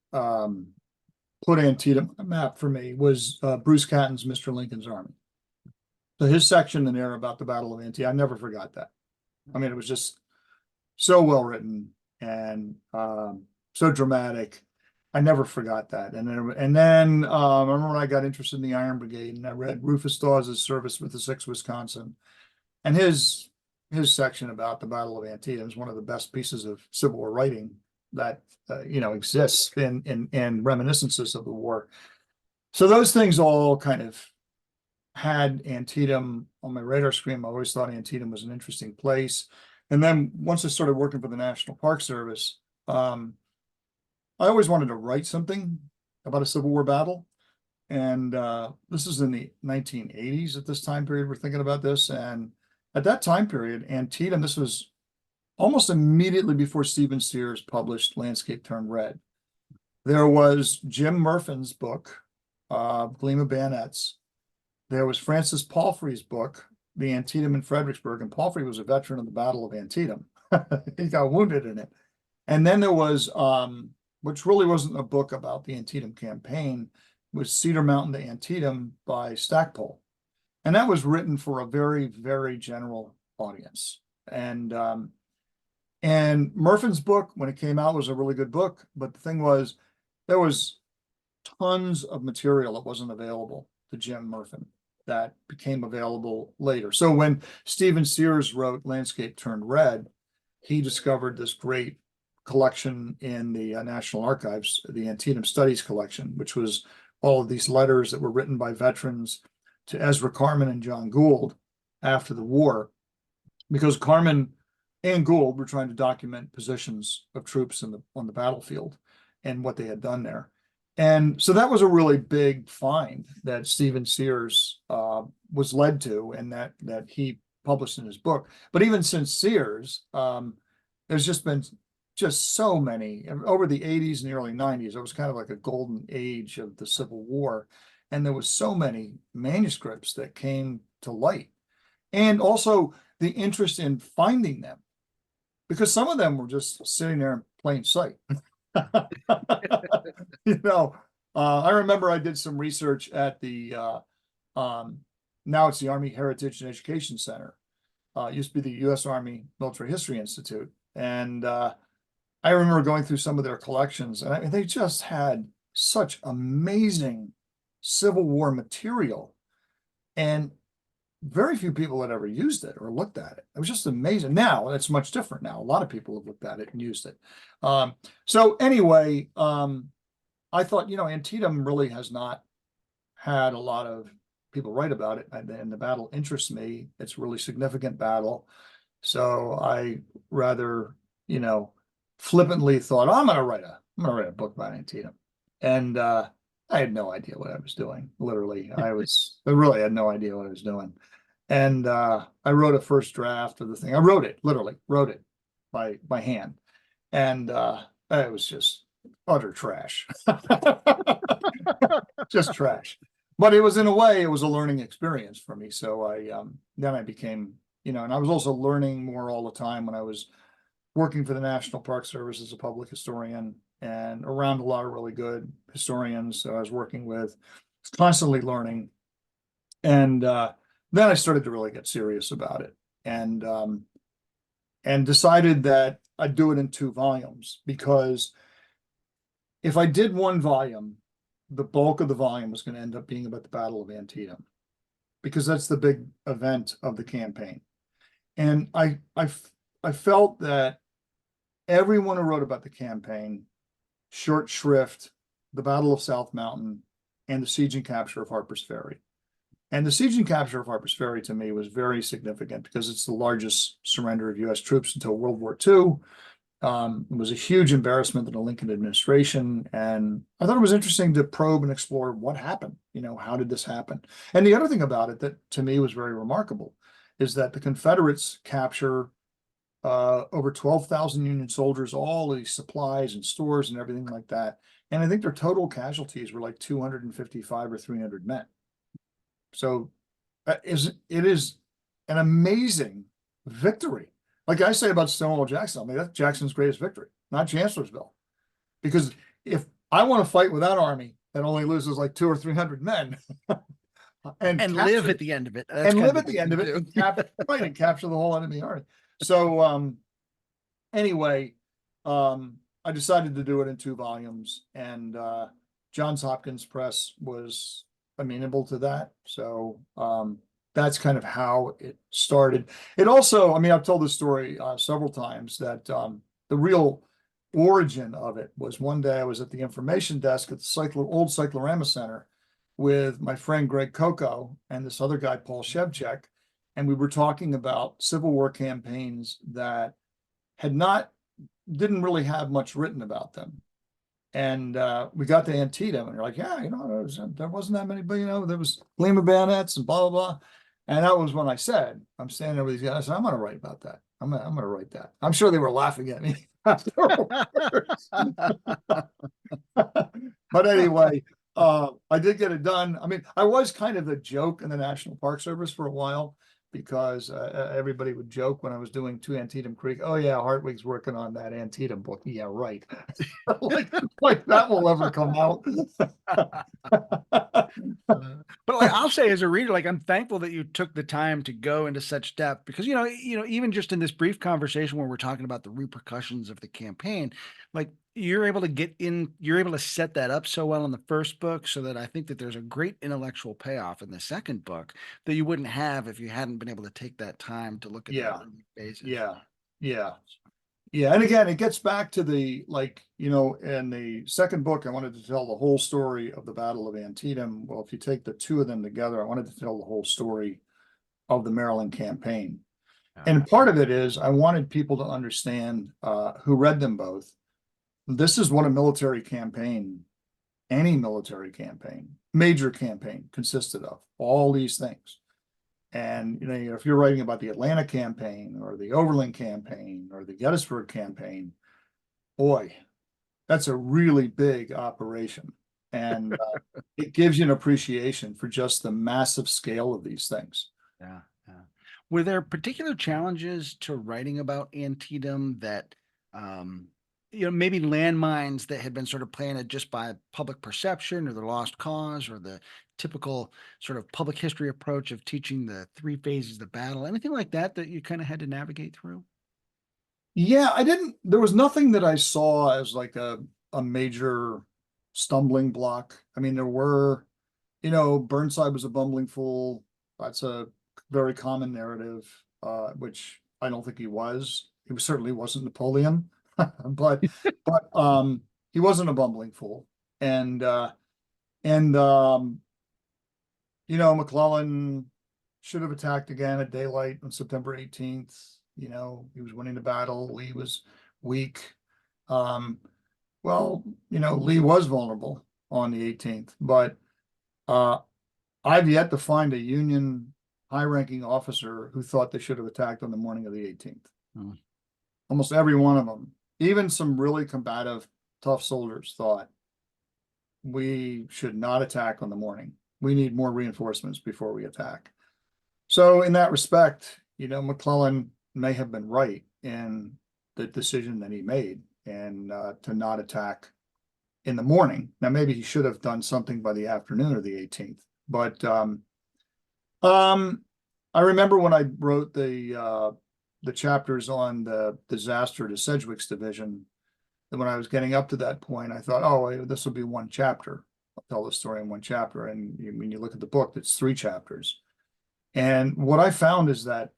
[SPEAKER 2] put Antietam on the map for me was Bruce Catton's Mr. Lincoln's Army. So his section in there about the Battle of Antietam, I never forgot that. I mean, it was just so well written and so dramatic. I never forgot that. And then I remember when I got interested in the Iron Brigade, and I read Rufus Dawes' service with the 6th Wisconsin, and his section about the Battle of Antietam is one of the best pieces of Civil War writing that exists in reminiscences of the war. So those things all kind of had Antietam on my radar screen. I always thought Antietam was an interesting place. And then once I started working for the National Park Service, I always wanted to write something about a Civil War battle. And this is in the 1980s at this time period. We're thinking about this. And at that time period, Antietam, this was almost immediately before Stephen Sears published Landscape Turned Red. There was Jim Murfin's book, Gleam of Bayonets. There was Francis Palfrey's book, The Antietam and Fredericksburg. And Palfrey was a veteran of the Battle of Antietam. He got wounded in it. And then there was, which really wasn't a book about the Antietam campaign, was Cedar Mountain to Antietam by Stackpole. And that was written for a very, very general audience. And Murfin's book, when it came out, was a really good book. But the thing was, there was tons of material that wasn't available to Jim Murfin that became available later. So when Stephen Sears wrote Landscape Turned Red, he discovered this great collection in the National Archives, the Antietam Studies collection, which was all of these letters that were written by veterans to Ezra Carman and John Gould after the war, because Carman and Gould were trying to document positions of troops on the battlefield and what they had done there. And so that was a really big find that Stephen Sears was led to, and that he published in his book. But even since Sears, there's just been so many over the 80s and the early 90s. It was kind of like a golden age of the Civil War. And there was so many manuscripts that came to light. And also the interest in finding them, because some of them were just sitting there in plain sight. I remember I did some research at the, now it's the Army Heritage and Education Center. It used to be the U.S. Army Military History Institute. And I remember going through some of their collections, and they just had such amazing Civil War material. And very few people had ever used it or looked at it. It was just amazing. Now it's much different now. A lot of people have looked at it and used it. So anyway, I thought, Antietam really has not had a lot of people write about it, and the battle interests me. It's a really significant battle. So I rather, flippantly thought, I'm going to write a book about Antietam. And I had no idea what I was doing. Literally, I really had no idea what I was doing. And I wrote a first draft of the thing. I literally wrote it by hand. And it was just utter trash. Just trash. But it was, in a way, it was a learning experience for me. So then I became, and I was also learning more all the time when I was working for the National Park Service as a public historian and around a lot of really good historians. So I was working with, constantly learning. And then I started to really get serious about it, and decided that I'd do it in 2 volumes, because if I did 1 volume, the bulk of the volume was going to end up being about the Battle of Antietam, because that's the big event of the campaign. And I felt that everyone who wrote about the campaign, short shrift, the Battle of South Mountain, and the siege and capture of Harper's Ferry. And the siege and capture of Harper's Ferry, to me, was very significant because it's the largest surrender of U.S. troops until World War II. It was a huge embarrassment to the Lincoln administration. And I thought it was interesting to probe and explore what happened. How did this happen? And the other thing about it that to me was very remarkable is that the Confederates capture over 12,000 Union soldiers, all these supplies and stores and everything like that. And I think their total casualties were like 255 or 300 men. So it is an amazing victory. Like I say about Stonewall Jackson, I mean, that's Jackson's greatest victory, not Chancellorsville. Because if I want to fight with that army that only loses like 200 or 300 men
[SPEAKER 1] and live at the end of it,
[SPEAKER 2] and capture the whole enemy army. So anyway, I decided to do it in 2 volumes, and Johns Hopkins Press was amenable to that. So that's kind of how it started. It also, I've told this story several times, that the real origin of it was one day I was at the information desk at the old Cyclorama Center with my friend Greg Coco and this other guy, Paul Shevchek, and we were talking about Civil War campaigns that didn't really have much written about them. And we got to Antietam, and you're like, yeah, there wasn't that many, but there was gleam of bayonets and blah, blah, blah. And that was when I said, I'm standing over these guys, I said, I'm going to write about that. I'm going to write that. I'm sure they were laughing at me afterwards. But anyway, I did get it done. I mean, I was kind of a joke in the National Park Service for a while, because everybody would joke when I was doing To Antietam Creek. Oh yeah, Hartwig's working on that Antietam book. Yeah, right. like that will ever come out.
[SPEAKER 1] But like I'll say as a reader, like I'm thankful that you took the time to go into such depth, because even just in this brief conversation where we're talking about the repercussions of the campaign, like you're able to set that up so well in the first book, so that I think that there's a great intellectual payoff in the second book that you wouldn't have if you hadn't been able to take that time to look at that on a basis.
[SPEAKER 2] Yeah. And again, it gets back to in the second book, I wanted to tell the whole story of the Battle of Antietam. Well, if you take the two of them together, I wanted to tell the whole story of the Maryland campaign. And part of it is I wanted people to understand, who read them both, this is what a military campaign, any military campaign, major campaign, consisted of, all these things. And if you're writing about the Atlanta campaign or the Overland campaign or the Gettysburg campaign, boy, that's a really big operation. And it gives you an appreciation for just the massive scale of these things.
[SPEAKER 1] Yeah. Were there particular challenges to writing about Antietam that, maybe landmines that had been sort of planted just by public perception or the lost cause or the typical sort of public history approach of teaching the three phases of the battle, anything like that you kind of had to navigate through?
[SPEAKER 2] Yeah, there was nothing that I saw as like a major stumbling block. I mean, there were, Burnside was a bumbling fool. That's a very common narrative, which I don't think he was. He certainly wasn't Napoleon, but he wasn't a bumbling fool. And McClellan should have attacked again at daylight on September 18th. He was winning the battle. Lee was weak. Lee was vulnerable on the 18th, but I've yet to find a Union high-ranking officer who thought they should have attacked on the morning of the 18th. Almost every one of them, even some really combative, tough soldiers, thought we should not attack on the morning. We need more reinforcements before we attack. So in that respect, McClellan may have been right in the decision that he made, and to not attack in the morning. Now, maybe he should have done something by the afternoon of the 18th. But I remember when I wrote the chapters on the disaster to Sedgwick's division, and when I was getting up to that point, I thought, oh, this will be one chapter. I'll tell the story in one chapter. And when you look at the book, it's 3 chapters. And what I found is that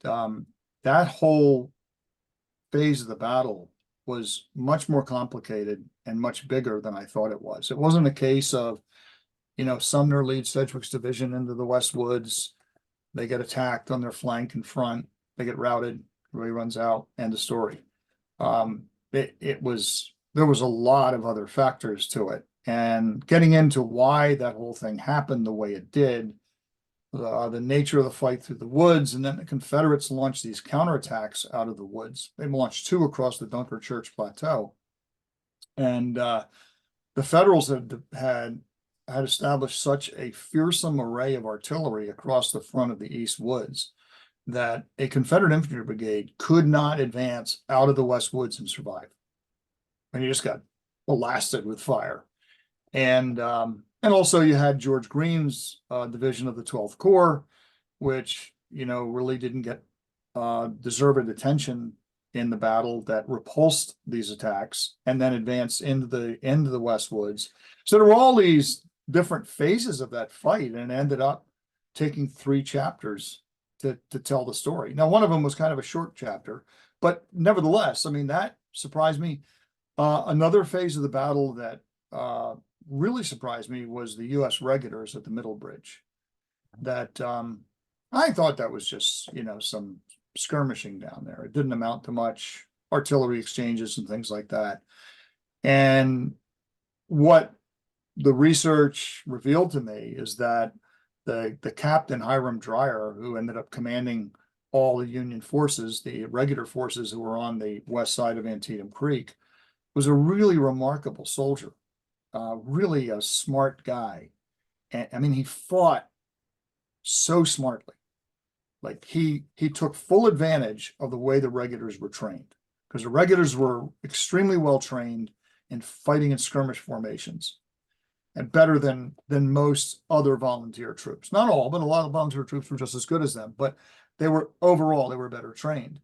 [SPEAKER 2] that whole phase of the battle was much more complicated and much bigger than I thought it was. It wasn't a case of, Sumner leads Sedgwick's division into the West Woods. They get attacked on their flank and front. They get routed. Everybody runs out. End of story. There was a lot of other factors to it, and getting into why that whole thing happened the way it did, the nature of the fight through the woods, and then the Confederates launched these counterattacks out of the woods. They launched 2 across the Dunker Church Plateau, and the Federals had established such a fearsome array of artillery across the front of the East Woods that a Confederate infantry brigade could not advance out of the West Woods and survive. And you just got blasted with fire. And also you had George Green's division of the 12th Corps, which, really didn't get deserved attention in the battle, that repulsed these attacks and then advanced into the West Woods. So there were all these different phases of that fight, and it ended up taking 3 chapters to tell the story. Now, one of them was kind of a short chapter, but nevertheless, I mean, that surprised me. Another phase of the battle that really surprised me was the U.S. regulars at the Middle Bridge. That I thought that was just, some skirmishing down there. It didn't amount to much, artillery exchanges and things like that. And what the research revealed to me is that the captain, Hiram Dreyer, who ended up commanding all the Union forces, the regular forces who were on the west side of Antietam Creek, was a really remarkable soldier, really a smart guy. And I mean, he fought so smartly. Like he took full advantage of the way the regulars were trained, because the regulars were extremely well trained in fighting in skirmish formations, and better than most other volunteer troops. Not all, but a lot of volunteer troops were just as good as them, but they were better trained.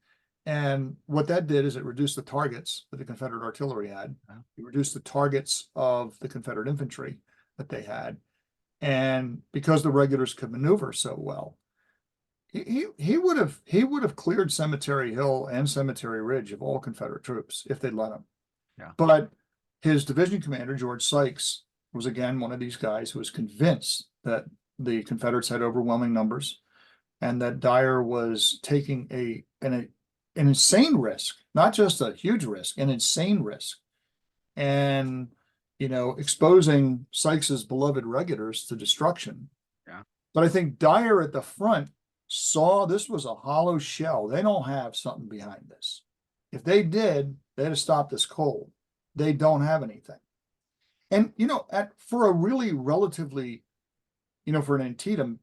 [SPEAKER 2] And what that did is it reduced the targets that the Confederate artillery had. It reduced the targets of the Confederate infantry that they had. And because the regulars could maneuver so well, he would have cleared Cemetery Hill and Cemetery Ridge of all Confederate troops if they'd let him.
[SPEAKER 1] Yeah.
[SPEAKER 2] But his division commander, George Sykes, was again one of these guys who was convinced that the Confederates had overwhelming numbers and that Dyer was taking an insane risk, not just a huge risk, an insane risk. And, exposing Sykes's beloved regulars to destruction.
[SPEAKER 1] Yeah.
[SPEAKER 2] But I think Dyer at the front saw this was a hollow shell. They don't have something behind this. If they did, they'd have stopped this cold. They don't have anything. And, for a really relatively, for an Antietam,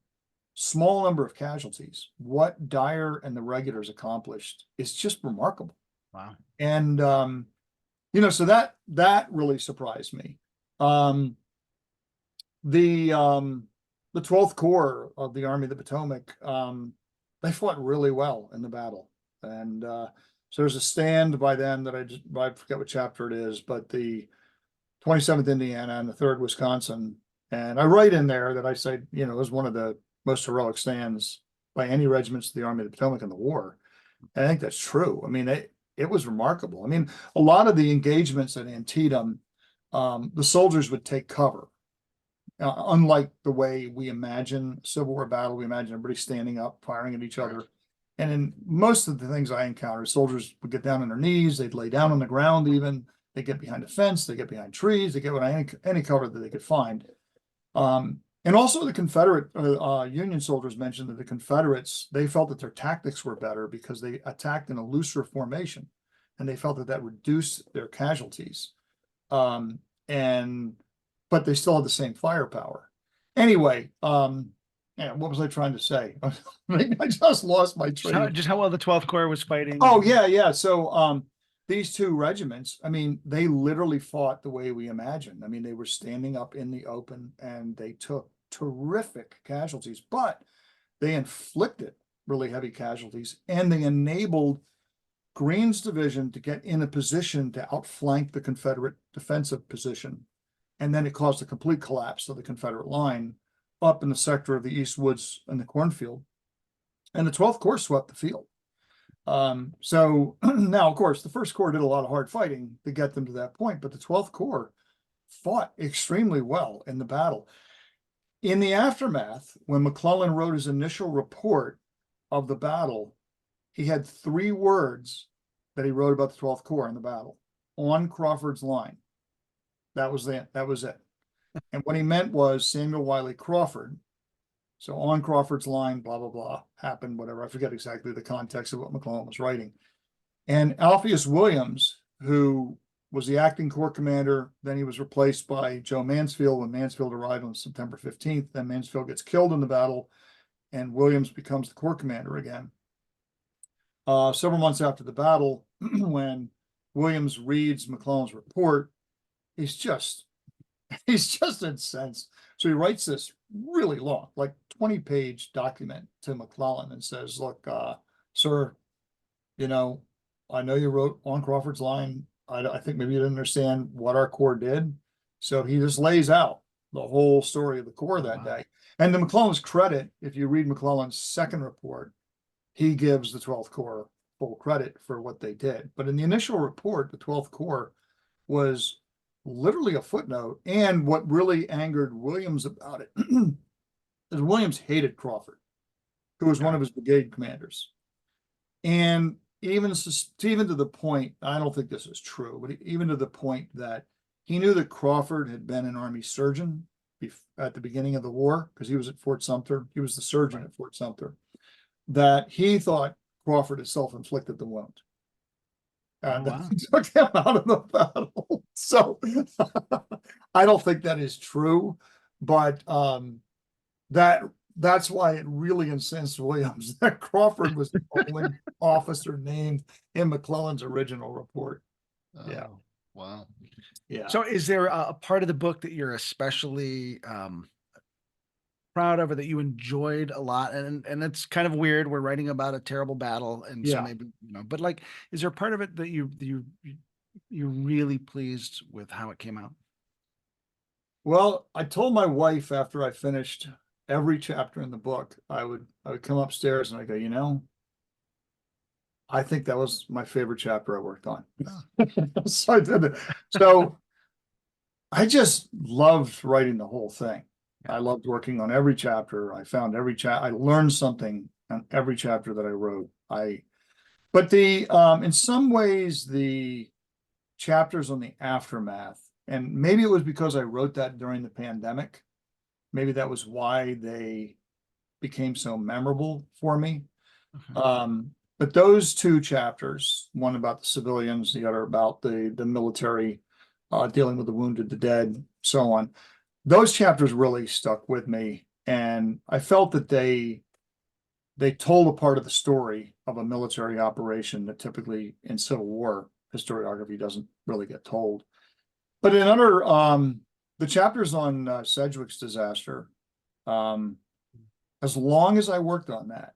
[SPEAKER 2] small number of casualties, what Dyer and the regulars accomplished is just remarkable.
[SPEAKER 1] Wow.
[SPEAKER 2] And, so that really surprised me. The 12th Corps of the Army of the Potomac, they fought really well in the battle. And so there's a stand by them that I forget what chapter it is, but the 27th Indiana and the 3rd Wisconsin. And I write in there that I say, it was one of the most heroic stands by any regiments of the Army of the Potomac in the war. And I think that's true. I mean, it was remarkable. I mean, a lot of the engagements at Antietam, the soldiers would take cover. Unlike the way we imagine Civil War battle, we imagine everybody standing up, firing at each other. And in most of the things I encountered, soldiers would get down on their knees, they'd lay down on the ground even, they get behind a fence, they get behind trees, they get behind any cover that they could find. And also the Confederate Union soldiers mentioned that the Confederates, they felt that their tactics were better because they attacked in a looser formation, and they felt that reduced their casualties. But they still had the same firepower. Anyway, what was I trying to say? I just lost my train.
[SPEAKER 1] Just how well the 12th Corps was fighting.
[SPEAKER 2] Oh, yeah. So these two regiments, I mean, they literally fought the way we imagined. I mean, they were standing up in the open and they took terrific casualties, but they inflicted really heavy casualties, and they enabled Greene's division to get in a position to outflank the Confederate defensive position. And then it caused a complete collapse of the Confederate line up in the sector of the East Woods and the cornfield. And the 12th Corps swept the field. So now, of course, the 1st Corps did a lot of hard fighting to get them to that point, but the 12th Corps fought extremely well in the battle. In the aftermath, when McClellan wrote his initial report of the battle, he had 3 words that he wrote about the 12th Corps in the battle: on Crawford's line. That was it. And what he meant was Samuel Wiley Crawford. So on Crawford's line, blah, blah, blah, happened, whatever. I forget exactly the context of what McClellan was writing. And Alpheus Williams, who was the acting corps commander, then he was replaced by Joe Mansfield when Mansfield arrived on September 15th. Then Mansfield gets killed in the battle, and Williams becomes the corps commander again. Several months after the battle, when Williams reads McClellan's report, he's just incensed. So he writes this really long, like 20-page document to McClellan and says, look, sir, I know you wrote on Crawford's line. I think maybe you didn't understand what our corps did. So he just lays out the whole story of the corps that day. And to McClellan's credit, if you read McClellan's second report, he gives the 12th Corps full credit for what they did. But in the initial report, the 12th Corps was literally a footnote. And what really angered Williams about it is Williams hated Crawford, who was one of his brigade commanders. And even to the point, I don't think this is true, but even to the point that he knew that Crawford had been an Army surgeon at the beginning of the war, because he was at Fort Sumter. He was the surgeon at Fort Sumter, that he thought Crawford had self-inflicted the wound. And
[SPEAKER 1] wow.
[SPEAKER 2] he took him out of the battle. So I don't think that is true, but that's why it really incensed Williams that Crawford was the only officer named in McClellan's original report. Yeah.
[SPEAKER 3] Wow.
[SPEAKER 2] Yeah.
[SPEAKER 1] So is there a part of the book that you're especially proud of or that you enjoyed a lot? And it's kind of weird. We're writing about a terrible battle. And so
[SPEAKER 2] Yeah.
[SPEAKER 1] maybe, but like, is there a part of it that you're really pleased with how it came out?
[SPEAKER 2] Well, I told my wife after I finished every chapter in the book, I would come upstairs and I go, I think that was my favorite chapter I worked on. So I did it. So I just loved writing the whole thing. I loved working on every chapter. I found every I learned something on every chapter that I wrote. But in some ways, the chapters on the aftermath, and maybe it was because I wrote that during the pandemic. Maybe that was why they became so memorable for me. But those two chapters, one about the civilians, the other about the military, dealing with the wounded, the dead, so on. Those chapters really stuck with me, and I felt that they told a part of the story of a military operation that typically in Civil War historiography doesn't really get told. But in other, the chapters on Sedgwick's disaster, as long as I worked on that,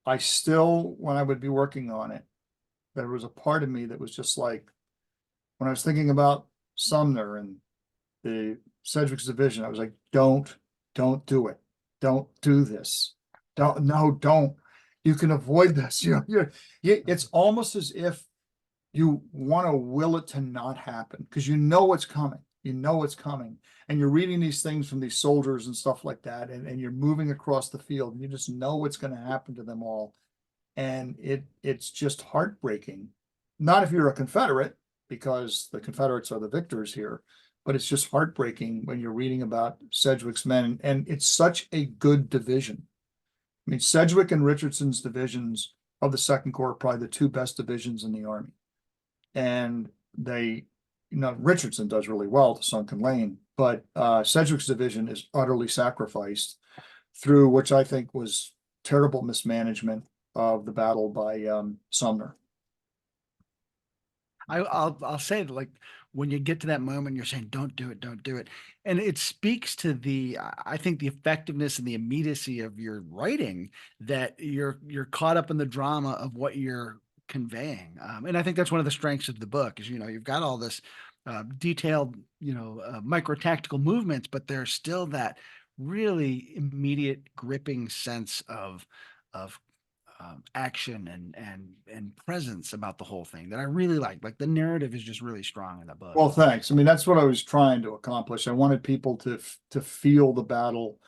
[SPEAKER 2] I still, when I would be working on it, there was a part of me that was just like, when I was thinking about Sumner and the Sedgwick's division, I was like, don't do it. Don't do this. Don't. You can avoid this. It's almost as if you want to will it to not happen, because you know it's coming. And you're reading these things from these soldiers and stuff like that, and you're moving across the field, and you just know what's going to happen to them all. And it's just heartbreaking. Not if you're a Confederate, because the Confederates are the victors here, but it's just heartbreaking when you're reading about Sedgwick's men. And it's such a good division. I mean, Sedgwick and Richardson's divisions of the Second Corps are probably the two best divisions in the Army. And Richardson does really well to Sunken Lane, but Sedgwick's division is utterly sacrificed through, which I think was terrible mismanagement of the battle by Sumner.
[SPEAKER 1] I'll say that, like, when you get to that moment, you're saying, don't do it. And it speaks to I think the effectiveness and the immediacy of your writing, that you're caught up in the drama of what you're conveying. And I think that's one of the strengths of the book is, you've got all this detailed, micro tactical movements, but there's still that really immediate gripping sense of action and presence about the whole thing that I really like. Like, the narrative is just really strong in the book.
[SPEAKER 2] Well, thanks. I mean, that's what I was trying to accomplish. I wanted people to feel the battle,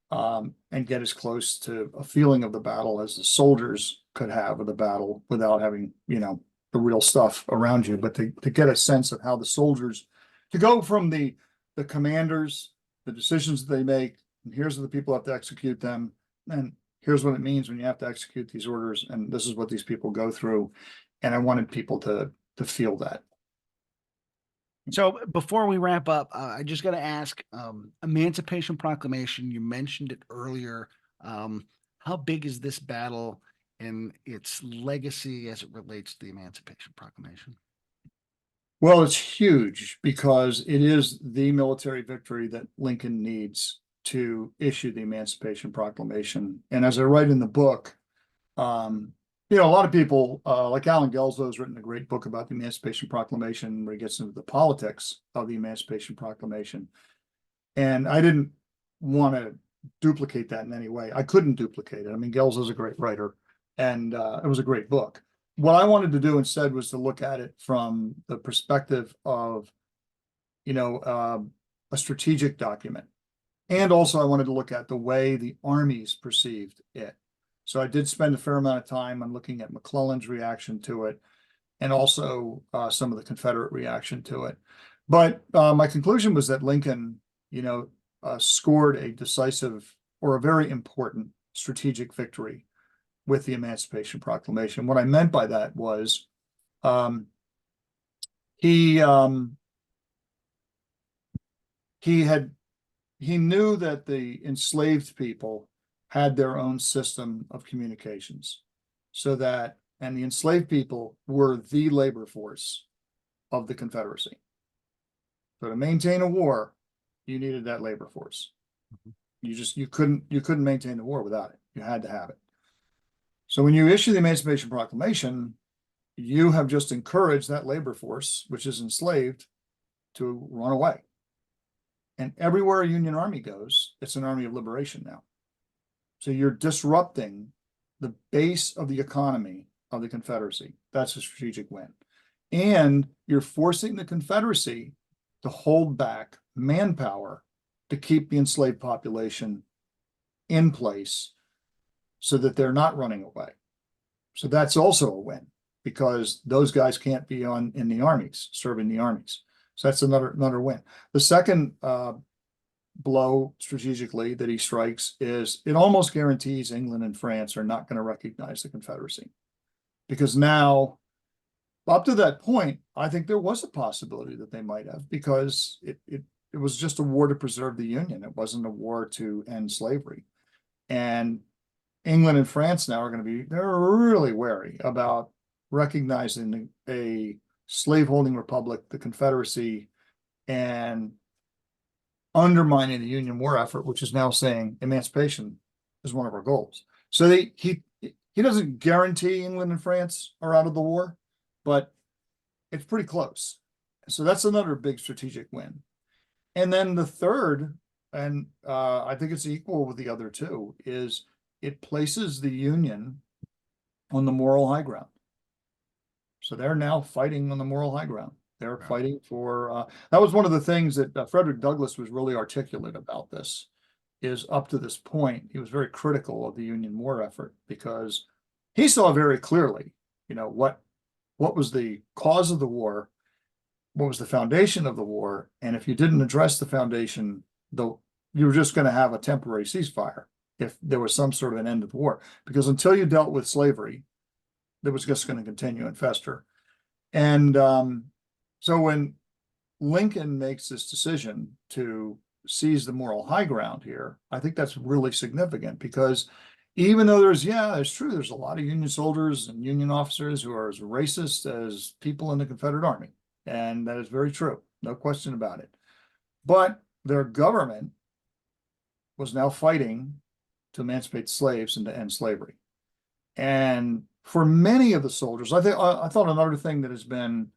[SPEAKER 2] and get as close to a feeling of the battle as the soldiers could have of the battle without having, the real stuff around you, but to get a sense of how the soldiers, to go from the commanders, the decisions that they make, and here's the people who have to execute them, and here's what it means when you have to execute these orders, and this is what these people go through. And I wanted people to feel that.
[SPEAKER 1] So before we wrap up, I just got to ask, Emancipation Proclamation, you mentioned it earlier. How big is this battle and its legacy as it relates to the Emancipation Proclamation?
[SPEAKER 2] Well, it's huge because it is the military victory that Lincoln needs to issue the Emancipation Proclamation. And as I write in the book, a lot of people, like Alan Gelso has written a great book about the Emancipation Proclamation, where he gets into the politics of the Emancipation Proclamation. And I didn't want to duplicate that in any way. I couldn't duplicate it. I mean, Gelso is a great writer, and it was a great book. what I wanted to do instead was to look at it from the perspective of, a strategic document. And also I wanted to look at the way the armies perceived it. So I did spend a fair amount of time on looking at McClellan's reaction to it, and also some of the Confederate reaction to it. But my conclusion was that Lincoln, scored a decisive or a very important strategic victory with the Emancipation Proclamation. What I meant by that was he knew that the enslaved people had their own system of communications, and the enslaved people were the labor force of the Confederacy. So to maintain a war, you needed that labor force. You couldn't maintain the war without it. You had to have it. So when you issue the Emancipation Proclamation, you have just encouraged that labor force, which is enslaved, to run away. And everywhere a Union army goes, it's an army of liberation now. So you're disrupting the base of the economy of the Confederacy. That's a strategic win. And you're forcing the Confederacy to hold back manpower to keep the enslaved population in place so that they're not running away. So that's also a win, because those guys can't be in the armies, serving the armies. So that's another win. The second blow strategically that he strikes is it almost guarantees England and France are not going to recognize the Confederacy. Because now, up to that point, I think there was a possibility that they might have, because it was just a war to preserve the Union. It wasn't a war to end slavery. And England and France now are going to they're really wary about recognizing a slaveholding republic, the Confederacy, and undermining the Union war effort, which is now saying emancipation is one of our goals. So he doesn't guarantee England and France are out of the war, but it's pretty close. So that's another big strategic win. And then the third, and I think it's equal with the other two, is it places the Union on the moral high ground. So they're now fighting on the moral high ground. They're fighting for, that was one of the things that Frederick Douglass was really articulate about this, is up to this point, he was very critical of the Union war effort, because he saw very clearly, what was the cause of the war, what was the foundation of the war, and if you didn't address the foundation, you were just going to have a temporary ceasefire if there was some sort of an end of the war. Because until you dealt with slavery, that was just going to continue and fester. And so when Lincoln makes this decision to seize the moral high ground here, I think that's really significant, because even though it's true, there's a lot of Union soldiers and Union officers who are as racist as people in the Confederate Army. And that is very true. No question about it. But their government was now fighting to emancipate slaves and to end slavery. And for many of the soldiers, I thought another thing that has been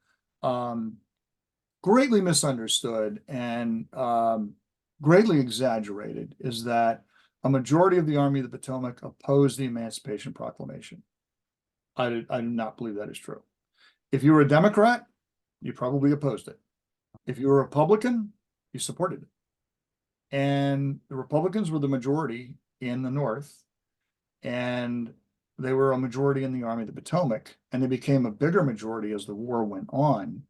[SPEAKER 2] greatly misunderstood and greatly exaggerated is that a majority of the Army of the Potomac opposed the Emancipation Proclamation. I do not believe that is true. If you were a Democrat, you probably opposed it. If you were a Republican, you supported it. And the Republicans were the majority in the North, and they were a majority in the Army of the Potomac, and they became a bigger majority as the war went on.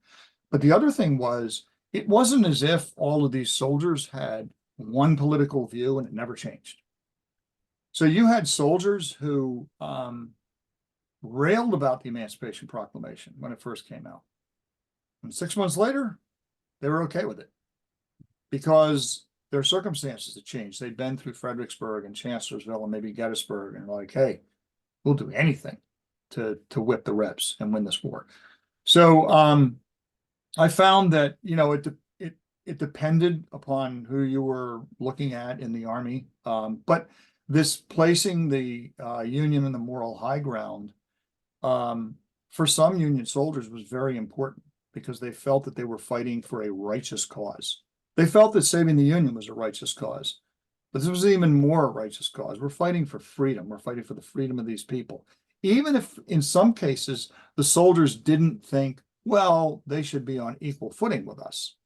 [SPEAKER 2] But the other thing was, it wasn't as if all of these soldiers had one political view and it never changed. So you had soldiers who railed about the Emancipation Proclamation when it first came out. And 6 months later, they were okay with it, because their circumstances had changed. They'd been through Fredericksburg and Chancellorsville and maybe Gettysburg, and like, hey, we'll do anything to whip the Rebs and win this war. So I found that, it depended upon who you were looking at in the Army. But this placing the Union in the moral high ground, for some Union soldiers was very important, because they felt that they were fighting for a righteous cause. They felt that saving the Union was a righteous cause, but this was even more a righteous cause. We're fighting for freedom. We're fighting for the freedom of these people. even if in some cases the soldiers didn't think, well, they should be on equal footing with us.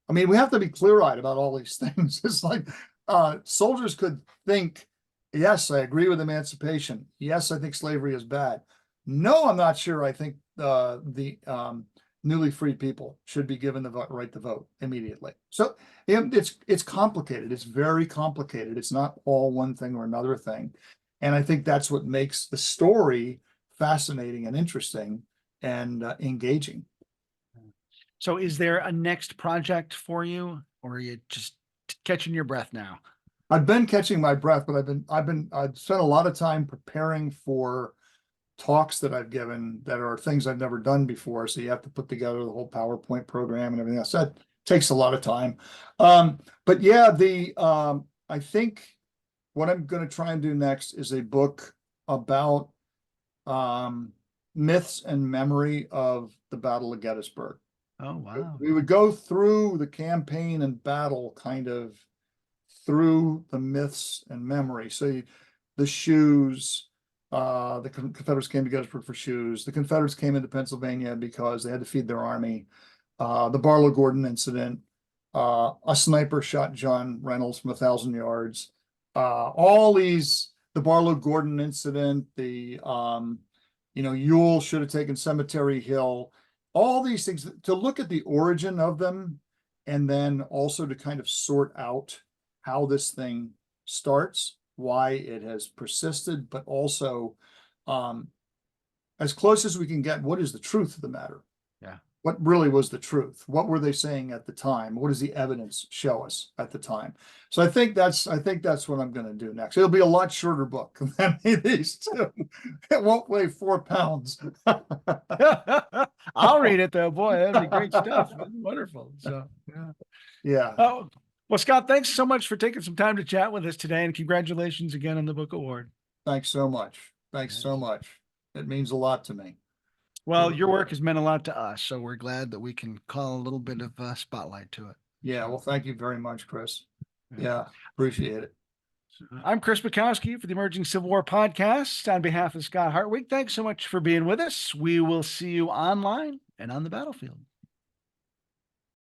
[SPEAKER 2] I mean, we have to be clear-eyed about all these things. It's like soldiers could think, yes, I agree with emancipation. Yes, I think slavery is bad. No, I'm not sure. I think the newly freed people should be given the right to vote immediately. So it's complicated. It's very complicated. It's not all one thing or another thing. And I think that's what makes the story fascinating and interesting and engaging.
[SPEAKER 1] So is there a next project for you, or are you just catching your breath now?
[SPEAKER 2] I've been catching my breath, but I've spent a lot of time preparing for talks that I've given that are things I've never done before. So you have to put together the whole PowerPoint program and everything else. That takes a lot of time. But yeah, I think what I'm going to try and do next is a book about myths and memory of the Battle of Gettysburg.
[SPEAKER 1] Oh, wow.
[SPEAKER 2] We would go through the campaign and battle kind of through the myths and memory. So the shoes, the Confederates came to Gettysburg for shoes. The Confederates came into Pennsylvania because they had to feed their army. The Barlow Gordon incident, a sniper shot John Reynolds from 1,000 yards. All these, the Barlow Gordon incident, Ewell should have taken Cemetery Hill. All these things, to look at the origin of them, and then also to kind of sort out how this thing starts, why it has persisted, but also as close as we can get, what is the truth of the matter?
[SPEAKER 1] Yeah.
[SPEAKER 2] What really was the truth? What were they saying at the time? What does the evidence show us at the time? So I think that's what I'm going to do next. It'll be a lot shorter book than these two. It won't weigh 4 pounds.
[SPEAKER 1] I'll read it though. Boy, that'd be great stuff. That'd be wonderful. So yeah.
[SPEAKER 2] Yeah.
[SPEAKER 1] Oh, well, Scott, thanks so much for taking some time to chat with us today, and congratulations again on the book award.
[SPEAKER 2] Thanks so much. Thanks
[SPEAKER 1] Yes.
[SPEAKER 2] so much. It means a lot to me.
[SPEAKER 1] Well, your work has meant a lot to us, so we're glad that we can call a little bit of a spotlight to it.
[SPEAKER 2] Yeah, well, thank you very much, Chris. Yeah, appreciate it.
[SPEAKER 1] I'm Chris Bukowski for the Emerging Civil War podcast. On behalf of Scott Hartwig, thanks so much for being with us. We will see you online and on the battlefield.